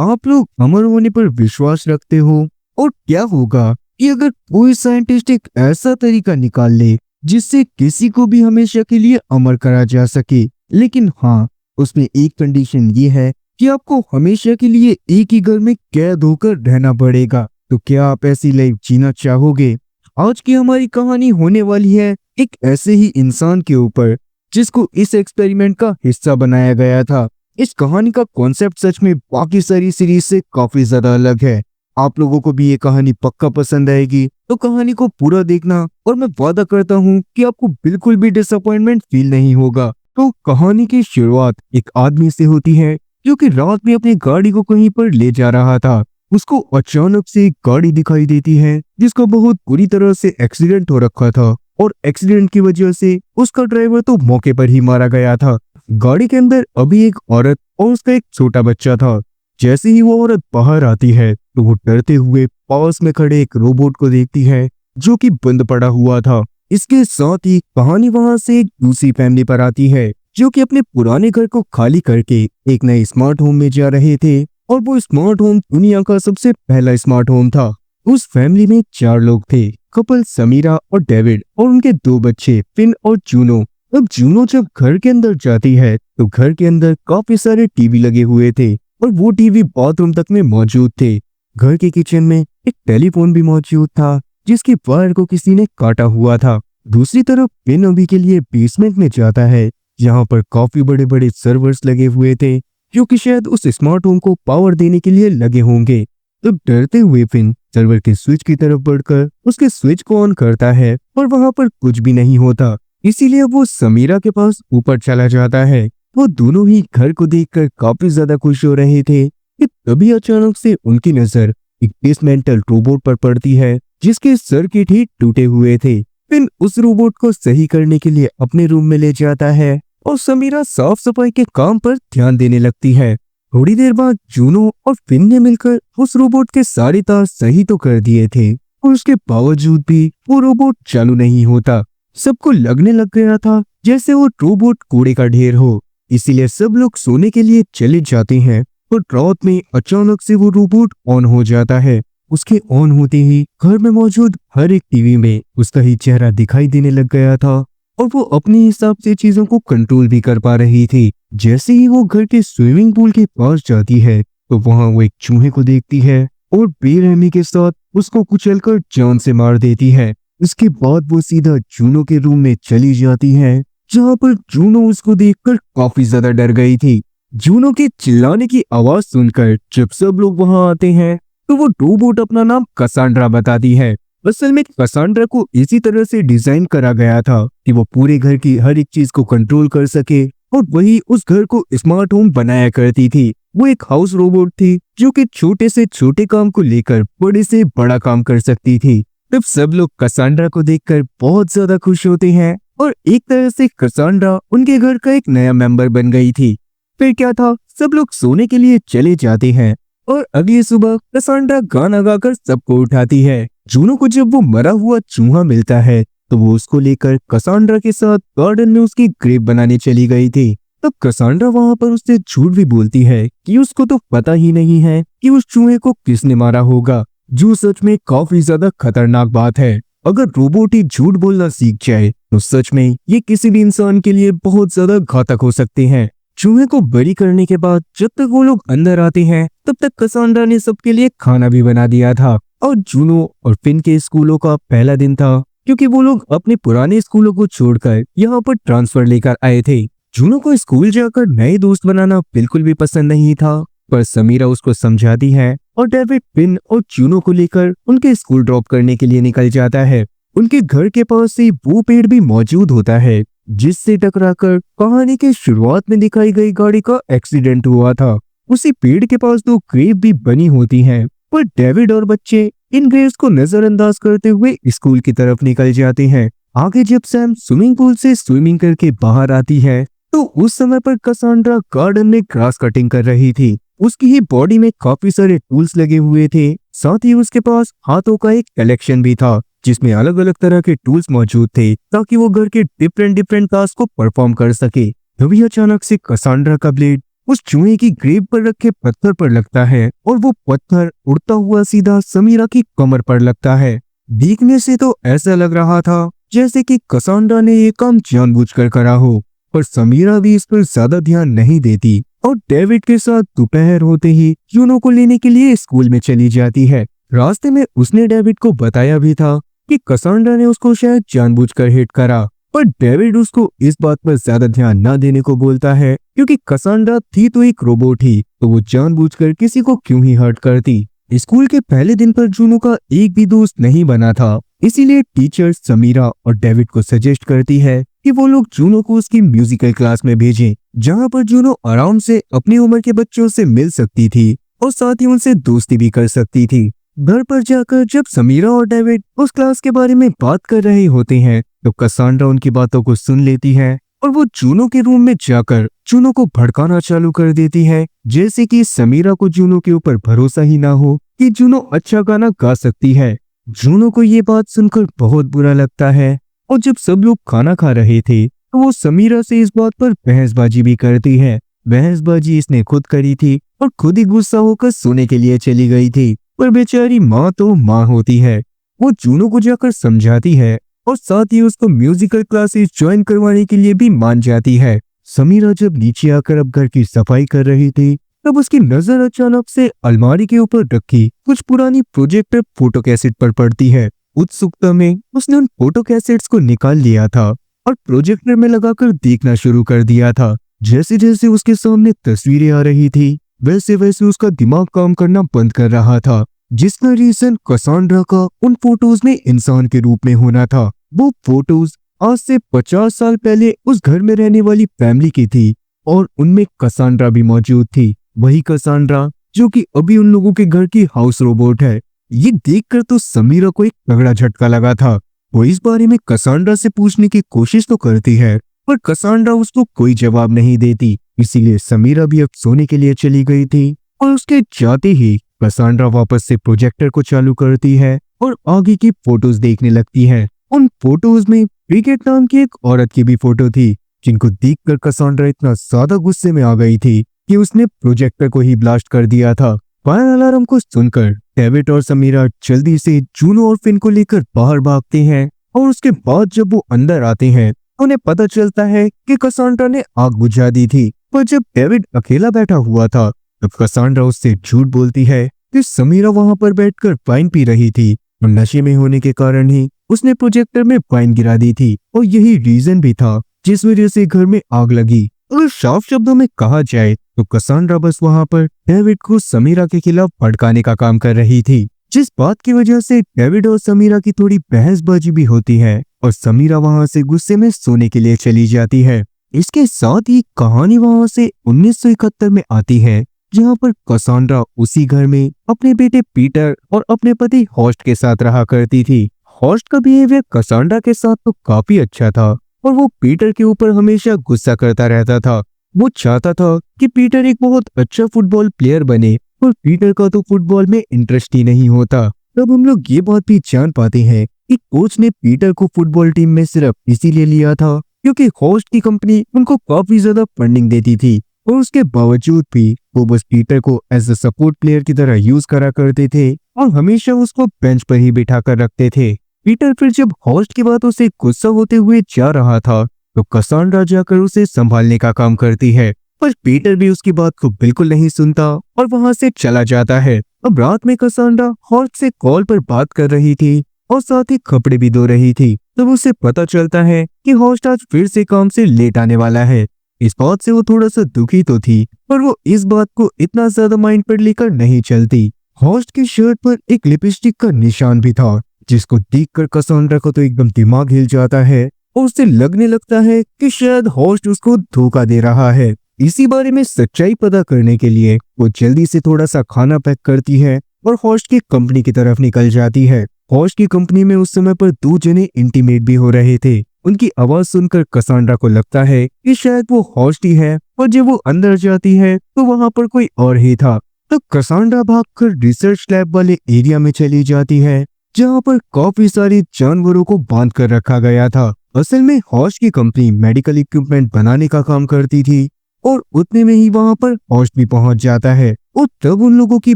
आप लोग अमर होने पर विश्वास रखते हो? और क्या होगा कि अगर कोई साइंटिस्ट एक ऐसा तरीका निकाल ले जिससे किसी को भी हमेशा के लिए अमर करा जा सके, लेकिन हाँ, उसमें एक कंडीशन ये है कि आपको हमेशा के लिए एक ही घर में कैद होकर रहना पड़ेगा। तो क्या आप ऐसी लाइफ जीना चाहोगे? आज की हमारी कहानी होने वाली है एक ऐसे ही इंसान के ऊपर जिसको इस एक्सपेरिमेंट का हिस्सा बनाया गया था। इस कहानी का कॉन्सेप्ट सच में बाकी सारी सीरीज से काफी ज्यादा अलग है। आप लोगों को भी ये कहानी पक्का पसंद आएगी, तो कहानी को पूरा देखना और मैं वादा करता हूँ कि आपको बिल्कुल भी डिसअपॉइंटमेंट फील नहीं होगा। तो कहानी की शुरुआत एक आदमी से होती है जो कि रात में अपनी गाड़ी को कहीं पर ले जा रहा था। उसको अचानक से एक गाड़ी दिखाई देती है जिसका बहुत बुरी तरह से एक्सीडेंट हो रखा था और एक्सीडेंट की वजह से उसका ड्राइवर तो मौके पर ही मारा गया था। गाड़ी के अंदर अभी एक औरत और उसका एक छोटा बच्चा था। जैसे ही वो औरत बाहर आती है तो वो डरते हुए पास में खड़े एक रोबोट को देखती है जो कि बंद पड़ा हुआ था। इसके साथ ही कहानी वहां से एक दूसरी फैमिली पर आती है जो कि अपने पुराने घर को खाली करके एक नए स्मार्ट होम में जा रहे थे और वो स्मार्ट होम दुनिया का सबसे पहला स्मार्ट होम था। उस फैमिली में 4 लोग थे, कपल समीरा और डेविड और उनके 2 बच्चे फिन और जूनो। अब जूनो जब घर के अंदर जाती है तो घर के अंदर काफी सारे टीवी लगे हुए थे और वो टीवी बाथरूम तक में मौजूद थे। घर के किचन में एक टेलीफोन भी मौजूद था जिसकी वायर को किसी ने काटा हुआ था। दूसरी तरफ फिन अभी के लिए बेसमेंट में जाता है जहाँ पर काफी बड़े बड़े सर्वर्स लगे हुए थे जो कि शायद उस स्मार्ट होम को पावर देने के लिए लगे होंगे। तब डरते हुए फिन सर्वर के स्विच की तरफ बढ़कर उसके स्विच को ऑन करता है और वहां पर कुछ भी नहीं होता। इसीलिए वो समीरा के पास ऊपर चला जाता है। वो दोनों ही घर को देखकर काफी ज्यादा खुश हो रहे थे कि तभी अचानक से उनकी नजर एक डिसमेंटल रोबोट पर पड़ती है जिसके सर्किट ही टूटे हुए थे। फिन उस रोबोट को सही करने के लिए अपने रूम में ले जाता है और समीरा साफ सफाई के काम पर ध्यान देने लगती है। थोड़ी देर बाद जूनो और फिन ने मिलकर उस रोबोट के सारे तार सही तो कर दिए थे और उसके बावजूद भी वो रोबोट चालू नहीं होता। सबको लगने लग गया था जैसे वो रोबोट कूड़े का ढेर हो। इसीलिए सब लोग सोने के लिए चले जाते हैं और रात में अचानक से वो रोबोट ऑन हो जाता है। उसके ऑन होते ही घर में मौजूद हर एक टीवी में उसका ही चेहरा दिखाई देने लग गया था और वो अपने हिसाब से चीजों को कंट्रोल भी कर पा रही थी। जैसे ही वो घर के स्विमिंग पूल के पास जाती है तो वहां वो एक चूहे को देखती है और बेरहमी के साथ उसको कुचलकर जान से मार देती है। इसके बाद वो सीधा जूनो के रूम में चली जाती है जहाँ पर जूनो उसको देखकर काफी ज्यादा डर गई थी। जूनो के चिल्लाने की आवाज सुनकर जब सब लोग वहां आते हैं तो वो रोबोट अपना नाम कसांड्रा बताती है। असल में कसांड्रा को इसी तरह से डिजाइन करा गया था कि वो पूरे घर की हर एक चीज को कंट्रोल कर सके और वही उस घर को स्मार्ट होम बनाया करती थी। वो एक हाउस रोबोट थी जो कि छोटे से छोटे काम को लेकर बड़े से बड़ा काम कर सकती थी। तब सब लोग कसांड्रा को देखकर बहुत ज्यादा खुश होते हैं और एक तरह से कसांड्रा उनके घर का एक नया मेंबर बन गई थी। फिर क्या था, सब लोग सोने के लिए चले जाते हैं और अगली सुबह कसांड्रा गाना गाकर सबको उठाती है। जूनो को जब वो मरा हुआ चूहा मिलता है तो वो उसको लेकर कसांड्रा के साथ गार्डन में उसकी ग्रेव बनाने चली गई थी। तब कसांड्रा वहां पर उससे झूठ भी बोलती है कि उसको तो पता ही नहीं है कि उस चूहे को किसने मारा होगा, जो सच में काफी ज्यादा खतरनाक बात है। अगर रोबोट ही झूठ बोलना सीख जाए तो सच में ये किसी भी इंसान के लिए बहुत ज्यादा घातक हो सकते हैं। चूहे को बरी करने के बाद जब तक वो लोग अंदर आते हैं तब तक कसांड्रा ने सबके लिए खाना भी बना दिया था और जूनो और फिन के स्कूलों का पहला दिन था क्योंकि वो लोग अपने पुराने स्कूलों को छोड़कर यहाँ पर ट्रांसफर लेकर आए थे। जूनो को स्कूल जाकर नए दोस्त बनाना बिल्कुल भी पसंद नहीं था, पर समीरा उसको समझाती है और डेविड फिन और जूनो को लेकर उनके स्कूल ड्रॉप करने के लिए निकल जाता है। उनके घर के पास से वो पेड़ भी मौजूद होता है जिससे टकराकर कहानी के शुरुआत में दिखाई गई गाड़ी का एक्सीडेंट हुआ था। उसी पेड़ के पास 2 ग्रेव भी बनी होती हैं, पर डेविड और बच्चे इन ग्रेव्स को नजरअंदाज करते हुए स्कूल की तरफ निकल जाते हैं। आगे जब सैम स्विमिंग पूल से स्विमिंग करके बाहर आती है तो उस समय पर कसांड्रा गार्डन में ग्रास कटिंग कर रही थी। उसकी ही बॉडी में काफी सारे टूल्स लगे हुए थे, साथ ही उसके पास हाथों का एक कलेक्शन भी था जिसमें अलग अलग तरह के टूल्स मौजूद थे ताकि वो घर के डिफरेंट टास्क को परफॉर्म कर सके। तभी अचानक से कसांड्रा का ब्लेड उस चूहे की ग्रेव पर रखे पत्थर पर लगता है और वो पत्थर उड़ता हुआ सीधा समीरा की कमर पर लगता है। देखने से तो ऐसा लग रहा था जैसे कि कसांड्रा ने ये काम जानबूझकर करा हो, पर समीरा भी इस पर ज्यादा ध्यान नहीं देती और डेविड के साथ दोपहर होते ही जूनो को लेने के लिए स्कूल में चली जाती है। रास्ते में उसने डेविड को बताया भी था कि कसांड्रा ने उसको शायद जानबूझकर हिट करा, पर डेविड उसको इस बात पर ज्यादा ध्यान न देने को बोलता है क्योंकि कसांड्रा थी तो एक रोबोट ही, तो वो जानबूझकर किसी को क्यों ही हर्ट करती। स्कूल के पहले दिन पर जूनो का एक भी दोस्त नहीं बना था, इसीलिए टीचर समीरा और डेविड को सजेस्ट करती है कि वो लोग जूनो को उसकी म्यूजिकल क्लास में भेजें, जहाँ पर जूनो आराम से अपनी उम्र के बच्चों से मिल सकती थी और साथ ही उनसे दोस्ती भी कर सकती थी। घर पर जाकर जब समीरा और डेविड उस क्लास के बारे में बात कर रहे होते हैं तो कसांड्रा उनकी बातों को सुन लेती है और वो जूनो के रूम में जाकर जूनो को भड़काना चालू कर देती है, जैसे कि समीरा को जूनो के ऊपर भरोसा ही ना हो कि जूनो अच्छा गाना गा सकती है। जूनो को ये बात सुनकर बहुत बुरा लगता है और जब सब लोग खाना खा रहे थे तो वो समीरा से इस बात पर बहसबाजी भी करती है। बहसबाजी इसने खुद करी थी और खुद ही गुस्सा होकर सोने के लिए चली गई थी, पर बेचारी माँ तो माँ होती है। वो जूनो को जाकर समझाती है और साथ ही उसको म्यूजिकल क्लासेस ज्वाइन करवाने के लिए भी मान जाती है। समीरा जब नीचे आकर अब घर की सफाई कर रही थी तब उसकी नजर अचानक से अलमारी के ऊपर रखी कुछ पुरानी प्रोजेक्टर फोटो कैसेट पर पड़ती है। उत्सुकता में उसने उन फोटो कैसेट्स को निकाल लिया था और प्रोजेक्टर में लगाकर देखना शुरू कर दिया था। जैसे जैसे उसके सामने तस्वीरें आ रही थी वैसे वैसे उसका दिमाग काम करना बंद कर रहा था, जिसका रीजन कसांड्रा का उन फोटोज में इंसान के रूप में होना था। वो फोटोज आज से 50 साल पहले उस घर में रहने वाली फैमिली की थी और उनमें कसांड्रा भी मौजूद थी, वही कसांड्रा जो कि अभी उन लोगों के घर की हाउस रोबोट है। ये देखकर तो समीरा को एक तगड़ा झटका लगा था। वो इस बारे में कसांड्रा से पूछने की कोशिश तो करती है पर कसांड्रा उसको कोई जवाब नहीं देती, इसीलिए समीरा भी अब सोने के लिए चली गई थी और उसके जाते ही कसांड्रा वापस से प्रोजेक्टर को चालू करती है और आगे की फोटोज देखने लगती है। उन फोटोज में क्रिकेट नाम की एक औरत की भी फोटो थी, जिनको देखकर कसांड्रा इतना ज्यादा गुस्से में आ गई थी कि उसने प्रोजेक्टर को ही ब्लास्ट कर दिया था। फायर अलार्म को सुनकर डेविड और समीरा जल्दी से जूनो और फिन को लेकर बाहर भागते हैं और उसके बाद जब वो अंदर आते हैं उन्हें पता चलता है कि कसांड्रा ने आग बुझा दी थी। पर जब डेविड अकेला बैठा हुआ था तब कसांड्रा उससे झूठ बोलती है कि समीरा वहां पर बैठकर वाइन पी रही थी और नशे में होने के कारण ही उसने प्रोजेक्टर में वाइन गिरा दी थी और यही रीजन भी था जिस वजह से घर में आग लगी। अगर साफ शब्दों में कहा जाए तो कसांड्रा बस वहां पर डेविड को समीरा के खिलाफ भड़काने का काम कर रही थी, जिस बात की वजह से डेविड और समीरा की थोड़ी बहसबाजी भी होती है और समीरा वहां से गुस्से में सोने के लिए चली जाती है। इसके साथ ही कहानी वहां से 1971 में आती है, जहां पर कसांड्रा उसी घर में अपने बेटे पीटर और अपने पति हॉस्ट के साथ रहा करती थी। हॉस्ट का बिहेवियर कसांड्रा के साथ तो काफी अच्छा था और वो पीटर के ऊपर हमेशा गुस्सा करता रहता था। वो चाहता था कि पीटर एक बहुत अच्छा फुटबॉल प्लेयर बने और पीटर का तो फुटबॉल में इंटरेस्ट ही नहीं होता। तब हम लोग ये बात भी जान पाते हैं कि कोच ने पीटर को फुटबॉल टीम में सिर्फ इसीलिए लिया था क्योंकि हॉस्ट की कंपनी उनको काफी ज्यादा फंडिंग देती थी और उसके बावजूद भी वो बस पीटर को एज अ सपोर्ट प्लेयर की तरह यूज करा करते थे और हमेशा उसको बेंच पर ही बिठा कर रखते थे। पीटर फिर जब हॉस्ट की बातों से गुस्सा होते हुए जा रहा था तो कसांड्रा जाकर उसे संभालने का काम करती है, पर पीटर भी उसकी बात को बिल्कुल नहीं सुनता और वहां से चला जाता है। अब रात में कसांड्रा हॉस्ट से कॉल पर बात कर रही थी और साथ ही कपड़े भी धो रही थी, तब उसे पता चलता है कि हॉस्ट आज फिर से काम से लेट आने वाला है। इस बात से वो थोड़ा सा दुखी तो थी पर वो इस बात को इतना ज्यादा माइंड पर लेकर नहीं चलती। हॉस्ट की शर्ट पर एक लिपस्टिक का निशान भी था, जिसको देखकर कसांड्रा को तो एकदम दिमाग हिल जाता है और उसे लगने लगता है कि शायद हॉस्ट उसको धोखा दे रहा है। इसी बारे में सच्चाई पता करने के लिए वो जल्दी से थोड़ा सा खाना पैक करती है और हॉस्ट की कंपनी की तरफ निकल जाती है। हॉस्ट की कंपनी में उस समय पर 2 जने इंटीमेट भी हो रहे थे। उनकी आवाज सुनकर कसांड्रा को लगता है कि शायद वो हॉस्ट ही है और जब वो अंदर जाती है तो वहां पर कोई और ही था। तो कसांड्रा भागकर रिसर्च लैब वाले एरिया में चली जाती है, जहां पर काफी सारे जानवरों को बांध कर रखा गया था। असल में हॉस्ट की कंपनी मेडिकल इक्विपमेंट बनाने का काम करती थी और उतने में ही वहाँ पर होस्ट भी पहुंच जाता है। और तब उन लोगों की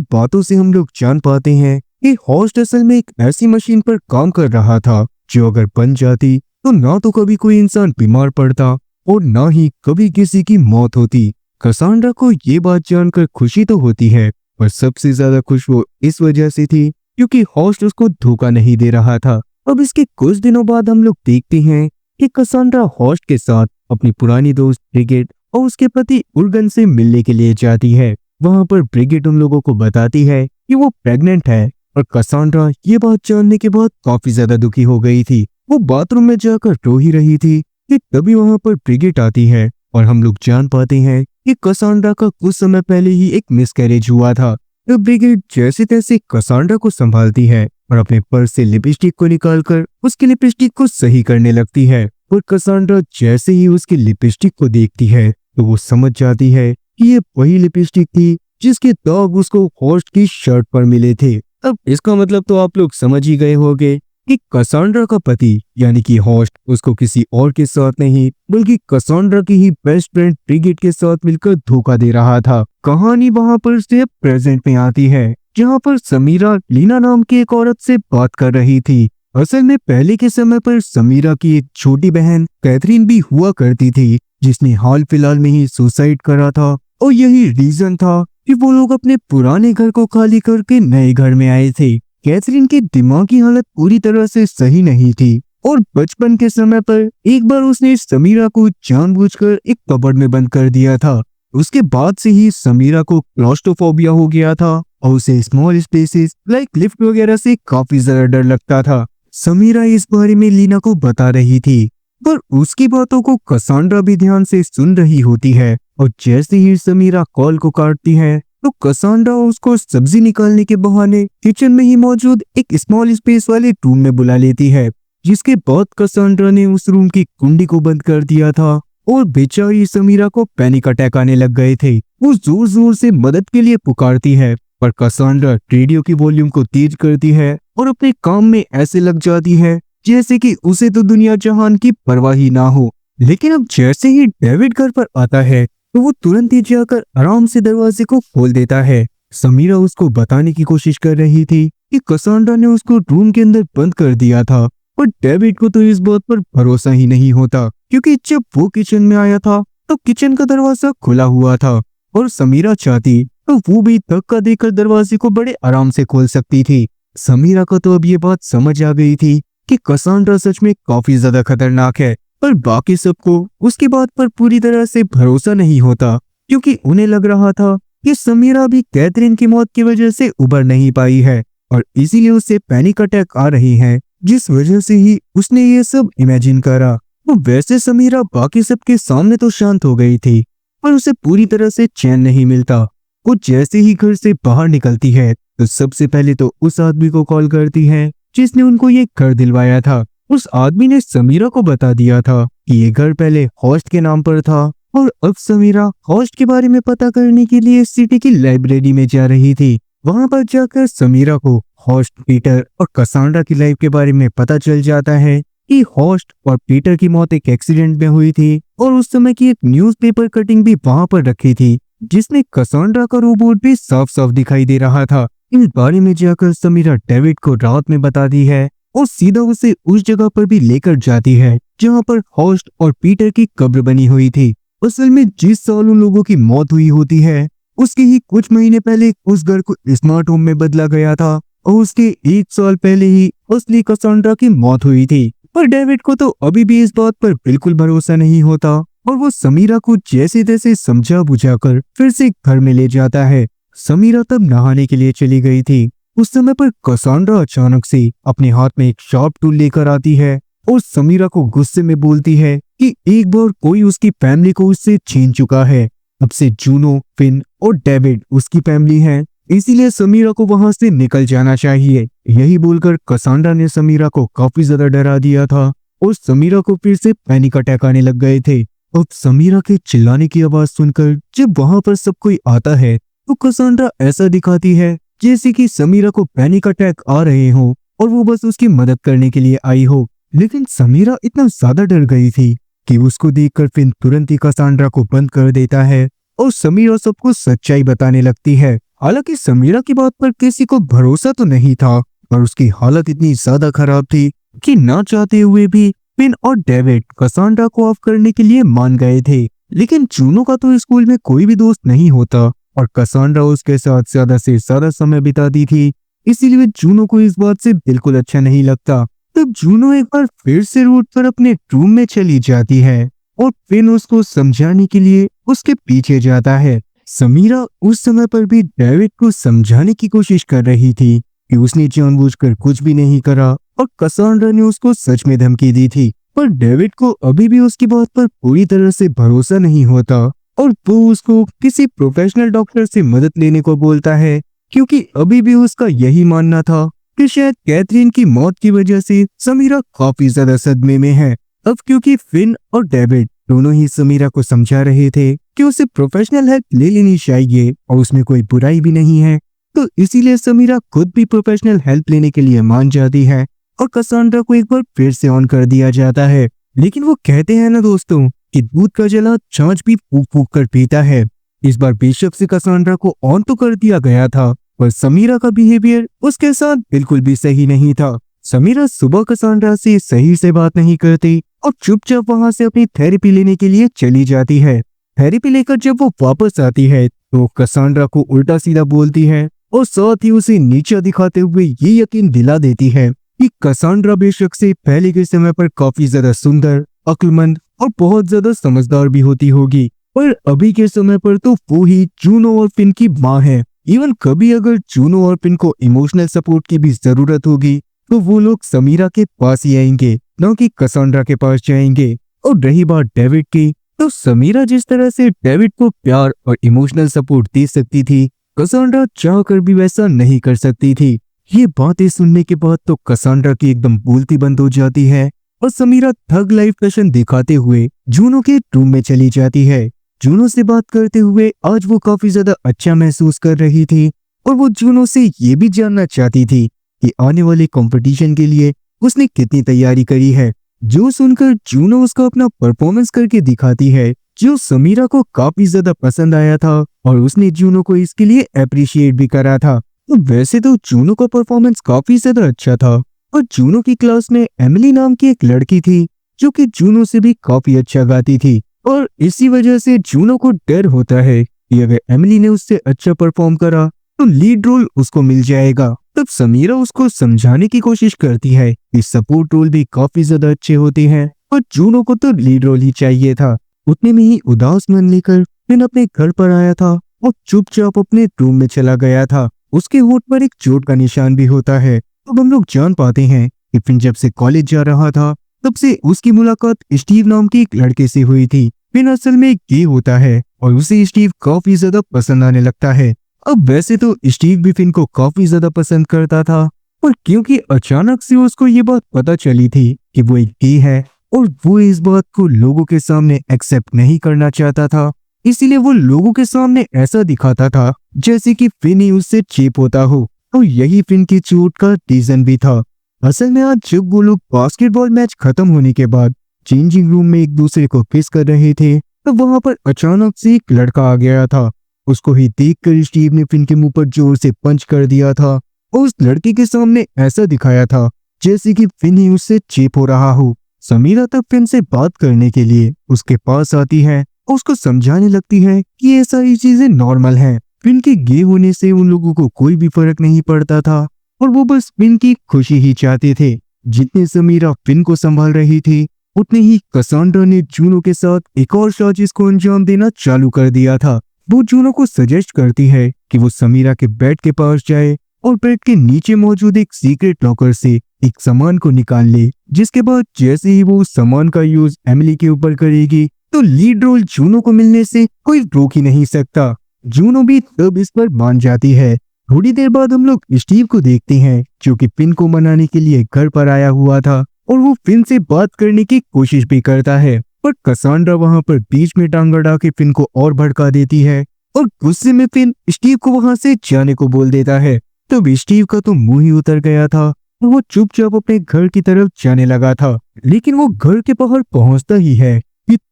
बातों से हम लोग जान पाते हैं कि होस्ट असल में एक ऐसी मशीन पर काम कर रहा था जो अगर बन जाती तो ना तो कभी कोई इंसान बीमार पड़ता और ना ही कभी किसी की मौत होती। कसांड्रा को ये बात जानकर खुशी तो होती है, पर सबसे ज्यादा खुश वो इस वजह से थी क्योंकि होस्ट उसको धोखा नहीं दे रहा था। अब इसके कुछ दिनों बाद हम लोग देखते हैं कि कसांड्रा होस्ट के साथ अपनी पुरानी दोस्त ब्रिगिट और उसके पति उर्गन से मिलने के लिए जाती है। वहां पर ब्रिगिट उन लोगों को बताती है कि वो प्रेग्नेंट है और कसांड्रा ये बात जानने के बाद काफी ज्यादा दुखी हो गई थी। वो बाथरूम में जाकर रो ही रही थी कि तभी वहां पर ब्रिगिट आती है और हम लोग जान पाते हैं कि कसांड्रा का कुछ समय पहले ही एक मिसकैरेज हुआ था। तो ब्रिगिट जैसे तैसे कसांड्रा को संभालती है और अपने पर्स से लिपस्टिक को निकालकर उसकी लिपस्टिक को सही करने लगती है। और कसांड्रा जैसे ही उसकी लिपस्टिक को देखती है तो वो समझ जाती है कि ये वही लिपस्टिक थी जिसके दाग उसको होस्ट की शर्ट पर मिले थे। अब इसका मतलब तो आप लोग समझ ही गए होंगे कि कसांड्रा का पति यानी कि होस्ट उसको किसी और के साथ नहीं बल्कि कसांड्रा की ही बेस्ट फ्रेंड ब्रिगिट के साथ मिलकर धोखा दे रहा था। कहानी वहां पर से प्रेजेंट में आती है जहां पर समीरा लीना नाम की एक औरत से बात कर रही थी। असल में पहले के समय पर समीरा की एक छोटी बहन कैथरीन भी हुआ करती थी जिसने हाल फिलहाल में ही सुसाइड करा था और यही रीजन था कि वो लोग अपने पुराने घर को खाली करके नए घर में आए थे। कैथरीन की दिमागी हालत पूरी तरह से सही नहीं थी और बचपन के समय पर एक बार उसने समीरा को जानबूझकर एक कबर्ड में बंद कर दिया था। उसके बाद से ही समीरा को क्लॉस्ट्रोफोबिया हो गया था और उसे स्मॉल स्पेसेस लाइक लिफ्ट वगैरह से काफी ज्यादा डर लगता था। समीरा इस बारे में लीना को बता रही थी पर उसकी बातों को कसांड्रा भी ध्यान से सुन रही होती है और जैसे ही समीरा कॉल को काटती है तो कसांड्रा उसको सब्जी निकालने के बहाने किचन में ही मौजूद एक स्मॉल स्पेस वाले रूम में बुला लेती है, जिसके बाद कसांड्रा ने उस रूम की कुंडी को बंद कर दिया था और बेचारी समीरा को पैनिक अटैक आने लग गए थे। वो जोर जोर से मदद के लिए पुकारती है पर कसांड्रा रेडियो की वॉल्यूम को तेज करती है और अपने काम में ऐसे लग जाती है जैसे कि उसे तो दुनिया जहान की परवाह ही ना हो। लेकिन अब जैसे ही डेविड घर पर आता है तो वो तुरंत ही जाकर आराम से दरवाजे को खोल देता है। समीरा उसको बताने की कोशिश कर रही थी कि कसांड्रा ने उसको रूम के अंदर बंद कर दिया था पर डेविड को तो इस बात पर भरोसा ही नहीं होता क्योंकि जब वो किचन में आया था तो किचन का दरवाजा खुला हुआ था और समीरा चाहती तो वो भी धक्का देकर दरवाजे को बड़े आराम से खोल सकती थी। समीरा को तो अब ये बात समझ आ गई थी कि कसांड्रा सच में काफी ज्यादा खतरनाक है पर बाकी सबको उसकी बात पर पूरी तरह से भरोसा नहीं होता क्योंकि उन्हें लग रहा था कि समीरा भी कैथरीन की मौत की वजह से उबर नहीं पाई है और इसीलिए उसे पैनिक अटैक आ रही है जिस वजह से ही उसने ये सब इमेजिन करा। तो वैसे समीरा बाकी सबके सामने तो शांत हो गई थी पर उसे पूरी तरह से चैन नहीं मिलता। वो जैसे ही घर से बाहर निकलती है तो सबसे पहले तो उस आदमी को कॉल करती है जिसने उनको ये घर दिलवाया था। उस आदमी ने समीरा को बता दिया था कि ये घर पहले होस्ट के नाम पर था और अब समीरा होस्ट के बारे में पता करने के लिए सिटी की लाइब्रेरी में जा रही थी। वहां पर जाकर समीरा को होस्ट, पीटर और कसांड्रा की लाइफ के बारे में पता चल जाता है कि होस्ट और पीटर की मौत एक एक्सीडेंट में हुई थी और उस समय की एक न्यूज़पेपर कटिंग भी वहां पर रखी थी जिसमें कसांड्रा का रोबोट भी साफ साफ दिखाई दे रहा था। इस बारे में जाकर समीरा डेविड को रात में बताती है और सीधा उसे उस जगह पर भी लेकर जाती है जहां पर होस्ट और पीटर की कब्र बनी हुई थी। असल में जिस साल उन लोगों की मौत हुई होती है उसके ही कुछ महीने पहले उस घर को स्मार्ट होम में बदला गया था और उसके 1 साल पहले ही असली कसांड्रा की मौत हुई थी। पर डेविड को तो अभी भी इस बात पर बिल्कुल भरोसा नहीं होता और वो समीरा को जैसे तैसे समझा बुझाकर फिर से घर में ले जाता है। समीरा तब नहाने के लिए चली गई थी। उस समय पर कसांड्रा अचानक से अपने हाथ में एक शार्प टूल लेकर आती है और समीरा को गुस्से में बोलती है कि एक बार कोई उसकी फैमिली को उससे छीन चुका है। अब से जूनो, फिन और डेविड उसकी फैमिली है, इसीलिए समीरा को वहां से निकल जाना चाहिए। यही बोलकर कसांड्रा ने समीरा को काफी ज्यादा डरा दिया था और समीरा को फिर से पैनिक अटैक आने लग गए थे। अब समीरा के चिल्लाने की आवाज सुनकर जब वहां पर सब कोई आता है तो कसांड्रा ऐसा दिखाती है जैसे कि समीरा को पैनिक अटैक आ रहे हो और वो बस उसकी मदद करने के लिए आई हो। लेकिन समीरा इतना ज्यादा डर गई थी कि उसको देखकर फिन तुरंत ही कसांड्रा को बंद कर देता है और समीरा सबको सच्चाई बताने लगती है। हालांकि समीरा की बात पर किसी को भरोसा तो नहीं था, पर उसकी हालत इतनी ज्यादा खराब थी कि ना चाहते हुए भी फिन और डेविड कसांड्रा को ऑफ करने के लिए मान गए थे। लेकिन जूनो का तो स्कूल में कोई भी दोस्त नहीं होता और कसांड्रा उसके साथ ज्यादा से ज्यादा समय बिताती थी, इसीलिए जूनो को इस बात से बिल्कुल अच्छा नहीं लगता। तब जूनो एक बार फिर से रूट पर अपने रूम में चली जाती है और फिन उसको समझाने के लिए उसके पीछे जाता है। समीरा उस समय पर भी डेविड को समझाने की कोशिश कर रही थी कि उसने जानबूझकर कुछ भी नहीं करा और कसांड्रा ने उसको सच में धमकी दी थी। पर डेविड को अभी भी उसकी बात पर पूरी तरह से भरोसा नहीं होता और वो उसको किसी प्रोफेशनल डॉक्टर से मदद लेने को बोलता है, क्योंकि अभी भी उसका यही मानना था कि शायद कैथरीन की मौत की वजह से समीरा काफी ज्यादा सदमे में है। अब क्योंकि फिन और डेविड दोनों ही समीरा को समझा रहे थे कि उसे प्रोफेशनल हेल्प ले लेनी चाहिए और उसमें कोई बुराई भी नहीं है, तो इसीलिए समीरा खुद भी प्रोफेशनल हेल्प लेने के लिए मान जाती है और कसांड्रा को एक बार फिर से ऑन कर दिया जाता है। लेकिन वो कहते हैं ना दोस्तों कि दूध का जला छाछ भी फूक फूक कर पीता है। इस बार बेशक से कसांड्रा को ऑन तो कर दिया गया था, पर समीरा का बिहेवियर उसके साथ बिल्कुल भी सही नहीं था। समीरा सुबह कसांड्रा से सही से बात नहीं करती और चुपचाप वहां से अपनी थेरेपी लेने के लिए चली जाती है। थेरेपी लेकर जब वो वापस आती है तो कसांड्रा को उल्टा सीधा बोलती है और साथ ही उसे नीचा दिखाते हुए ये यकीन दिला देती है कि कसांड्रा बेशक से पहले के समय पर काफी ज्यादा सुंदर, अक्लमंद और बहुत ज्यादा समझदार भी होती होगी, पर अभी के समय पर तो वो ही जूनो और फिन की माँ है। इवन कभी अगर जूनो और फिन को इमोशनल सपोर्ट की भी जरूरत होगी तो वो लोग समीरा के पास ही आएंगे, न कि कसांड्रा के पास जाएंगे। और रही बात डेविड की, तो समीरा जिस तरह से डेविड को प्यार और इमोशनल सपोर्ट दे सकती थी, कसांड्रा चाहकर भी वैसा नहीं कर सकती थी। ये बातें सुनने के बाद तो कसांड्रा की एकदम बोलती बंद हो जाती है और समीरा थग लाइफ फैशन दिखाते हुए जूनो के रूम में चली जाती है। जूनो से बात करते हुए आज वो काफी ज्यादा अच्छा महसूस कर रही थी और वो जूनो से ये भी जानना चाहती थी कि आने वाले कंपटीशन के लिए उसने कितनी तैयारी करी है। जो सुनकर जूनो उसका अपना परफॉर्मेंस करके दिखाती है, जो समीरा को काफी ज्यादा पसंद आया था और उसने जूनो को इसके लिए अप्रिशिएट भी करा था। तो वैसे तो जूनो का परफॉर्मेंस काफी ज्यादा अच्छा था और जूनो की क्लास में एमिली नाम की एक लड़की थी जो कि जूनो से भी काफी अच्छा गाती थी और इसी वजह से जूनो को डर होता है कि अगर एमिली ने उससे अच्छा परफॉर्म करा तो लीड रोल उसको मिल जाएगा। तब समीरा उसको समझाने की कोशिश करती है कि सपोर्ट रोल भी काफी ज्यादा अच्छे होते हैं और जूनो को तो लीड रोल ही चाहिए था। उतने में ही उदास मन लेकर फिन अपने घर पर आया था और चुपचाप अपने रूम में चला गया था। उसके होठ पर एक चोट का निशान भी होता है। अब हम लोग जान पाते हैं कि फिन जब से कॉलेज जा रहा था तब से उसकी मुलाकात स्टीव नाम के एक लड़के से हुई थी। फिन असल में गे होता है और उसे स्टीव काफी ज्यादा पसंद आने लगता है। अब वैसे तो स्टीव भी फिन को काफी ज्यादा पसंद करता था, पर क्योंकि अचानक से उसको ये बात पता चली थी कि वो एक गे है और वो इस बात को लोगों के सामने एक्सेप्ट नहीं करना चाहता था, इसीलिए वो लोगों के सामने ऐसा दिखाता था जैसे कि फिन ही उससे चीप होता हो। तो यही फिन की चोट का रीजन भी था। असल में आज जब वो लोग बास्केटबॉल मैच खत्म होने के बाद चेंजिंग रूम में एक दूसरे को किस कर रहे थे, तो वहां पर अचानक से एक लड़का आ गया था। उसको ही देखकर स्टीव ने फिन के मुंह पर जोर से पंच कर दिया था और उस लड़के के सामने ऐसा दिखाया था जैसे कि फिन ही उससे चीप हो रहा हो। समीरा तब फिन से बात करने के लिए उसके पास आती है और उसको समझाने लगती है कि ये सारी चीजें नॉर्मल हैं। फिन के गे होने से उन लोगों को कोई भी फर्क नहीं पड़ता था और वो बस फिन की खुशी ही चाहते थे। जितने समीरा फिन को संभाल रही थी उतने ही कसांड्रा ने जूनो के साथ एक और साजिश को अंजाम देना चालू कर दिया था। वो जूनो को सजेस्ट करती है कि वो समीरा के बेड के पास जाए और बेड के नीचे मौजूद एक सीक्रेट लॉकर से एक सामान को निकाल ले, जिसके बाद जैसे ही वो उस सामान का यूज एमिली के ऊपर करेगी तो लीड रोल जूनो को मिलने से कोई रोक ही नहीं सकता। जूनो भी तब इस पर मान जाती है। थोड़ी देर बाद हम लोग स्टीव को देखते हैं जो कि फिन को मनाने के लिए घर पर आया हुआ था और वो फिन से बात करने की कोशिश भी करता है, पर कसांड्रा वहां पर बीच में टांग अड़ा के फिन को और भड़का देती है और गुस्से में फिन स्टीव को वहां से जाने को बोल देता है। तब स्टीव का तो मुंह ही उतर गया था और वो चुपचाप अपने घर की तरफ जाने लगा था। लेकिन वो घर के बाहर पहुंचता ही है